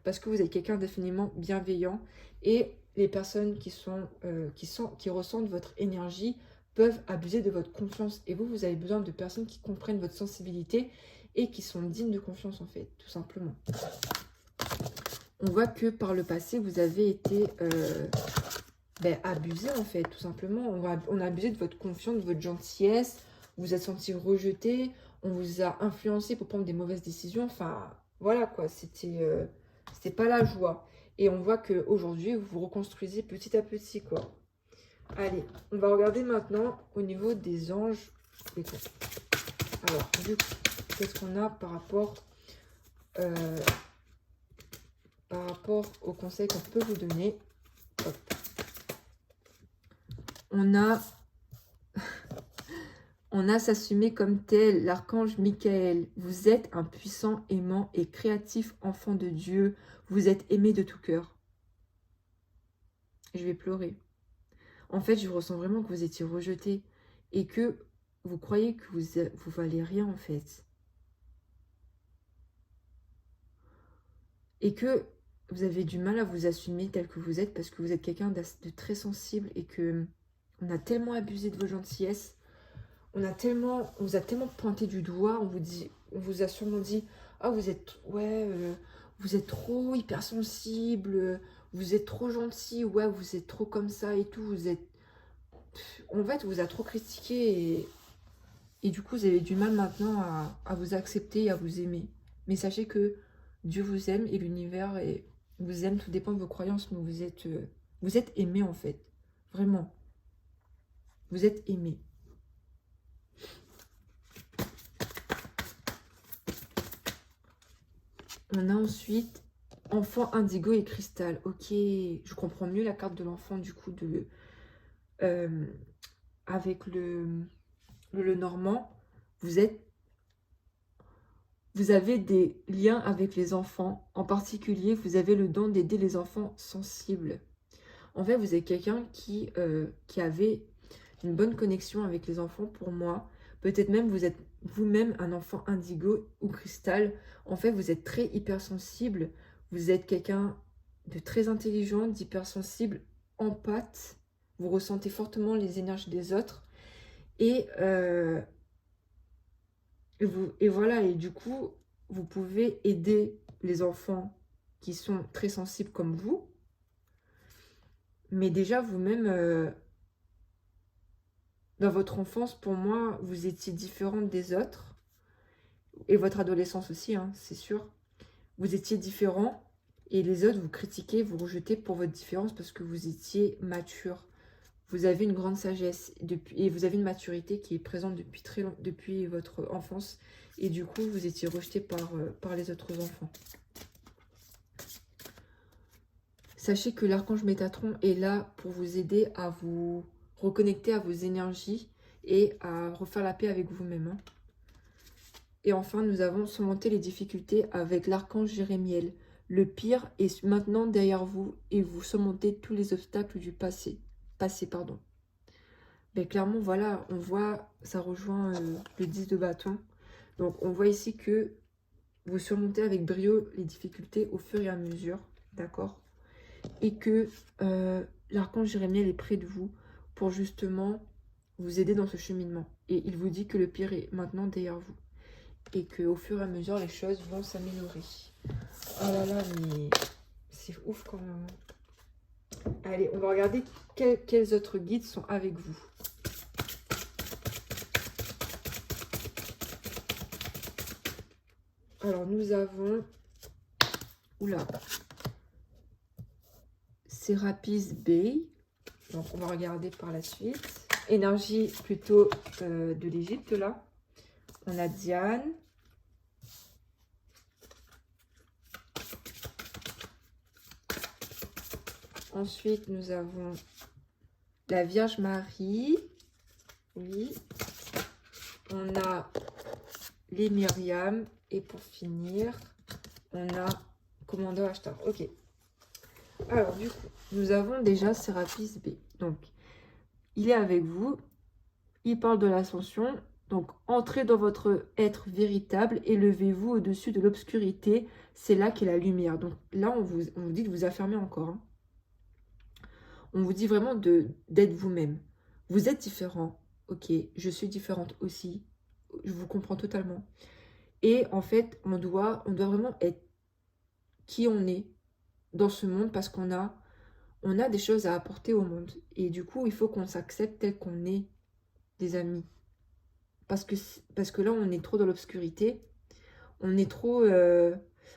Parce que vous êtes quelqu'un d'infiniment bienveillant et les personnes qui ressentent votre énergie peuvent abuser de votre confiance. Et vous avez besoin de personnes qui comprennent votre sensibilité et qui sont dignes de confiance en fait, tout simplement. On voit que par le passé, vous avez été abusé en fait, tout simplement. On a abusé de votre confiance, de votre gentillesse, vous vous êtes senti rejeté, on vous a influencé pour prendre des mauvaises décisions. Enfin, voilà quoi, c'était pas la joie. Et on voit qu'aujourd'hui, vous vous reconstruisez petit à petit, quoi. Allez, on va regarder maintenant au niveau des anges. Alors, du coup, qu'est-ce qu'on a par rapport aux conseils qu'on peut vous donner? Hop. On a s'assumer comme tel, l'archange Michael. Vous êtes un puissant, aimant et créatif enfant de Dieu. Vous êtes aimé de tout cœur. Je vais pleurer. En fait, je ressens vraiment que vous étiez rejeté et que vous croyez que vous valez rien en fait. Et que vous avez du mal à vous assumer tel que vous êtes parce que vous êtes quelqu'un de très sensible et que on a tellement abusé de vos gentillesses. On vous a tellement pointé du doigt, on vous a sûrement dit, ah vous êtes, vous êtes trop hypersensible, vous êtes trop gentil, ouais vous êtes trop comme ça et tout, en fait on vous a trop critiqué et du coup vous avez du mal maintenant à vous accepter et à vous aimer. Mais sachez que Dieu vous aime et l'univers vous aime, tout dépend de vos croyances, mais vous êtes aimé en fait, vraiment, vous êtes aimé. On a ensuite enfant indigo et cristal. Ok, je comprends mieux la carte de l'enfant du coup avec le normand. Vous avez des liens avec les enfants. En particulier, vous avez le don d'aider les enfants sensibles. En fait, vous êtes quelqu'un qui avait une bonne connexion avec les enfants pour moi. Peut-être même vous êtes vous-même un enfant indigo ou cristal. En fait, vous êtes très hypersensible. Vous êtes quelqu'un de très intelligent, d'hypersensible, empathe. Vous ressentez fortement les énergies des autres. Et voilà, et du coup, vous pouvez aider les enfants qui sont très sensibles comme vous. Mais déjà, vous-même, dans votre enfance, pour moi, vous étiez différente des autres. Et votre adolescence aussi, hein, c'est sûr. Vous étiez différent et les autres vous critiquaient, vous rejetez pour votre différence parce que vous étiez mature. Vous avez une grande sagesse et vous avez une maturité qui est présente depuis votre enfance. Et du coup, vous étiez rejeté par les autres enfants. Sachez que l'archange Métatron est là pour vous aider à vous reconnecter à vos énergies et à refaire la paix avec vous-même. Hein. Et enfin, nous avons surmonté les difficultés avec l'archange Jérémiel. Le pire est maintenant derrière vous et vous surmontez tous les obstacles du passé. Mais clairement, voilà, on voit, ça rejoint le 10 de bâton. Donc, on voit ici que vous surmontez avec brio les difficultés au fur et à mesure, d'accord? Et que l'archange Jérémiel est près de vous pour justement vous aider dans ce cheminement. Et il vous dit que le pire est maintenant derrière vous. Et qu'au fur et à mesure, les choses vont s'améliorer. Oh là là, mais c'est ouf quand même. Allez, on va regarder quels autres guides sont avec vous. Alors, nous avons... Oula. Sérapis Bey. Donc, on va regarder par la suite. Énergie plutôt de l'Égypte, là. On a Diane. Ensuite, nous avons la Vierge Marie. Oui. On a les Myriam. Et pour finir, on a Commando Ashtar. Ok. Alors, du coup, nous avons déjà Sérapis B. Donc, il est avec vous. Il parle de l'ascension. Donc, entrez dans votre être véritable. Élevez-vous au-dessus de l'obscurité. C'est là qu'est la lumière. Donc, là, on vous dit de vous affirmer encore. Hein. On vous dit vraiment d'être vous-même. Vous êtes différent. Ok, je suis différente aussi. Je vous comprends totalement. Et en fait, on doit vraiment être qui on est dans ce monde parce qu'on a des choses à apporter au monde. Et du coup, il faut qu'on s'accepte tel qu'on est, des amis. Parce que là, on est trop dans l'obscurité. On est trop...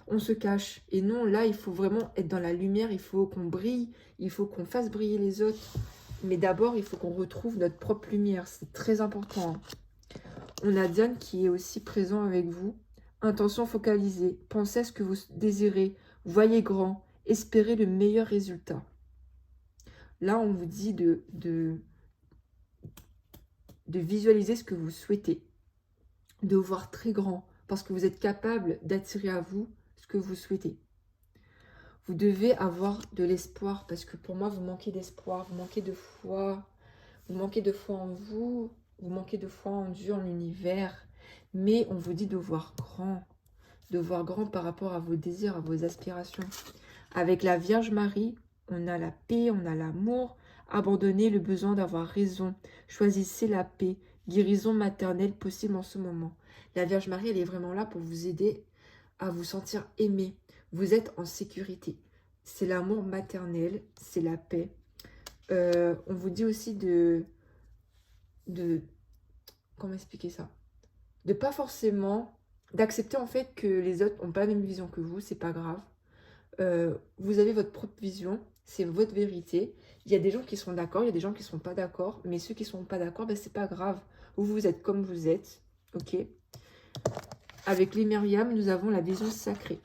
on se cache. Et non, là, il faut vraiment être dans la lumière, il faut qu'on brille, il faut qu'on fasse briller les autres. Mais d'abord, il faut qu'on retrouve notre propre lumière, c'est très important. On a Diane qui est aussi présent avec vous. Intention focalisée, pensez à ce que vous désirez, voyez grand, espérez le meilleur résultat. Là, on vous dit de visualiser ce que vous souhaitez, de voir très grand, parce que vous êtes capable d'attirer à vous ce que vous souhaitez. Vous devez avoir de l'espoir, parce que pour moi, vous manquez d'espoir, vous manquez de foi, vous manquez de foi en vous, vous manquez de foi en Dieu, en l'univers, mais on vous dit de voir grand par rapport à vos désirs, à vos aspirations. Avec la Vierge Marie, on a la paix, on a l'amour. Abandonnez le besoin d'avoir raison. Choisissez la paix. Guérison maternelle possible en ce moment. La Vierge Marie, elle est vraiment là pour vous aider à vous sentir aimé. Vous êtes en sécurité. C'est l'amour maternel, c'est la paix. On vous dit aussi comment expliquer ça? De pas forcément, d'accepter en fait que les autres n'ont pas la même vision que vous, c'est pas grave. Vous avez votre propre vision, c'est votre vérité. Il y a des gens qui sont d'accord, il y a des gens qui ne sont pas d'accord, mais ceux qui ne sont pas d'accord, ben, c'est pas grave. Vous êtes comme vous êtes, ok? Avec les Myriam, nous avons la vision sacrée.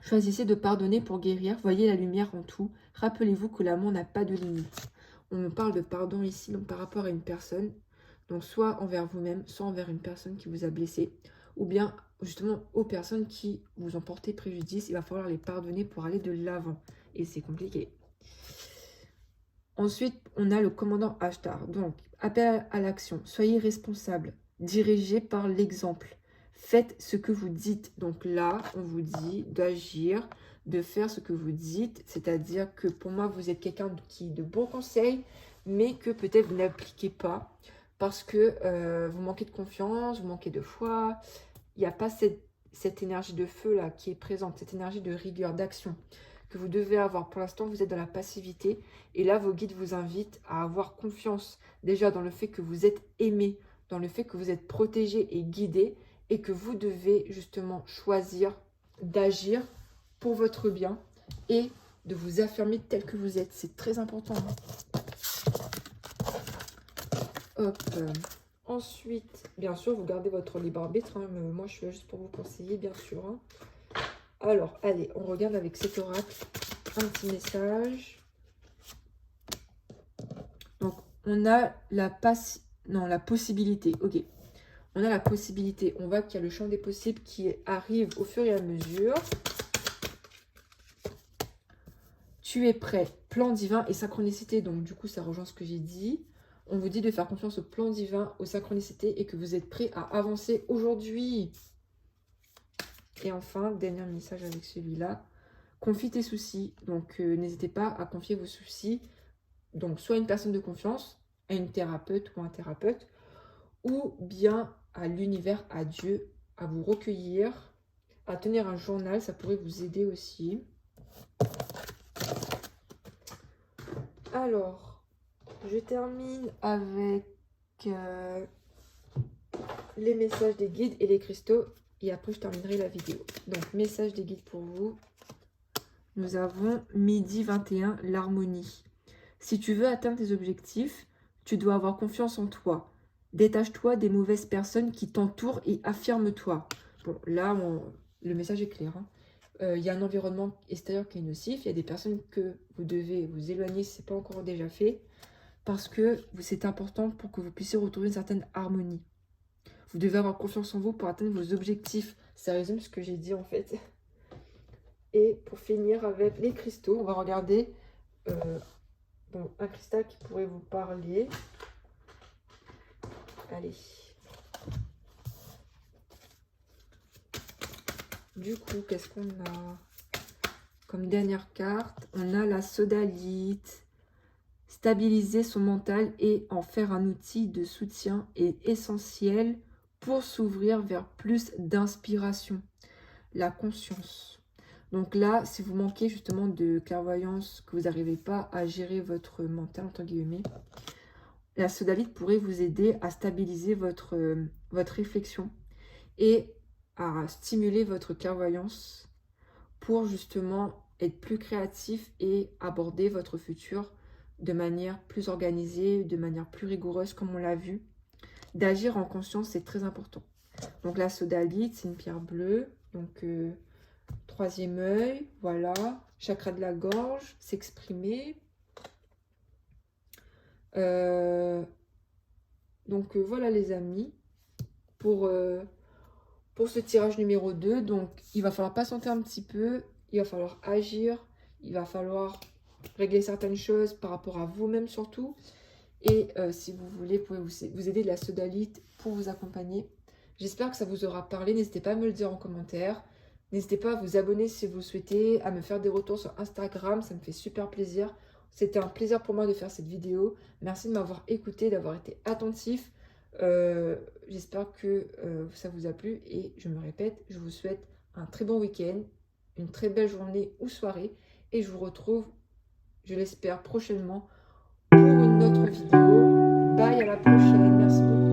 Choisissez de pardonner pour guérir, voyez la lumière en tout. Rappelez-vous que l'amour n'a pas de limite. On me parle de pardon ici, donc par rapport à une personne, donc soit envers vous-même, soit envers une personne qui vous a blessé, ou bien justement aux personnes qui vous ont porté préjudice. Il va falloir les pardonner pour aller de l'avant, et c'est compliqué. Ensuite, on a le commandant Ashtar, donc appel à l'action, soyez responsable, dirigé par l'exemple. Faites ce que vous dites. Donc là, on vous dit d'agir, de faire ce que vous dites. C'est-à-dire que pour moi, vous êtes quelqu'un qui de bons conseils, mais que peut-être vous n'appliquez pas parce que vous manquez de confiance, vous manquez de foi. Il n'y a pas cette énergie de feu là qui est présente, cette énergie de rigueur, d'action que vous devez avoir. Pour l'instant, vous êtes dans la passivité. Et là, vos guides vous invitent à avoir confiance déjà dans le fait que vous êtes aimé, dans le fait que vous êtes protégé et guidé, et que vous devez justement choisir d'agir pour votre bien et de vous affirmer tel que vous êtes. C'est très important. Hop. Ensuite, bien sûr, vous gardez votre libre arbitre. Hein, moi, je suis là juste pour vous conseiller, bien sûr. Hein. Alors, allez, on regarde avec cet oracle un petit message. Donc, on a la possibilité. Ok. On a la possibilité. On voit qu'il y a le champ des possibles qui arrive au fur et à mesure. Tu es prêt. Plan divin et synchronicité. Donc, du coup, ça rejoint ce que j'ai dit. On vous dit de faire confiance au plan divin, aux synchronicités et que vous êtes prêt à avancer aujourd'hui. Et enfin, dernier message avec celui-là. Confie tes soucis. Donc, n'hésitez pas à confier vos soucis. Donc, soit à une personne de confiance, à une thérapeute ou un thérapeute, ou bien à l'univers, à Dieu, à vous recueillir, à tenir un journal. Ça pourrait vous aider aussi. Alors, je termine avec les messages des guides et les cristaux. Et après, je terminerai la vidéo. Donc, message des guides pour vous. Nous avons midi 21, l'harmonie. Si tu veux atteindre tes objectifs, tu dois avoir confiance en toi. Détache-toi des mauvaises personnes qui t'entourent et affirme-toi. Bon, là, le message est clair. Hein. Il y a un environnement extérieur qui est nocif. Il y a des personnes que vous devez vous éloigner si ce n'est pas encore déjà fait. Parce que c'est important pour que vous puissiez retrouver une certaine harmonie. Vous devez avoir confiance en vous pour atteindre vos objectifs. Ça résume ce que j'ai dit en fait. Et pour finir avec les cristaux, on va regarder un cristal qui pourrait vous parler. Allez. Du coup, qu'est-ce qu'on a comme dernière carte? On a la sodalite. Stabiliser son mental et en faire un outil de soutien est essentiel pour s'ouvrir vers plus d'inspiration. La conscience. Donc là, si vous manquez justement de clairvoyance, que vous n'arrivez pas à gérer votre mental, entre guillemets, la sodalite pourrait vous aider à stabiliser votre réflexion et à stimuler votre clairvoyance pour justement être plus créatif et aborder votre futur de manière plus organisée, de manière plus rigoureuse comme on l'a vu. D'agir en conscience, c'est très important. Donc la sodalite, c'est une pierre bleue. Donc troisième œil, voilà. Chakra de la gorge, s'exprimer. Voilà les amis, pour ce tirage numéro 2. Donc il va falloir patienter un petit peu, il va falloir agir, il va falloir régler certaines choses par rapport à vous-même surtout. Et si vous voulez, vous pouvez vous aider de la sodalite pour vous accompagner. J'espère que ça vous aura parlé. N'hésitez pas à me le dire en commentaire. N'hésitez pas à vous abonner si vous le souhaitez, à me faire des retours sur Instagram. Ça me fait super plaisir. C'était un plaisir pour moi de faire cette vidéo. Merci de m'avoir écouté, d'avoir été attentif. J'espère que ça vous a plu. Et je me répète, je vous souhaite un très bon week-end, une très belle journée ou soirée. Et je vous retrouve, je l'espère, prochainement pour une autre vidéo. Bye, à la prochaine. Merci beaucoup.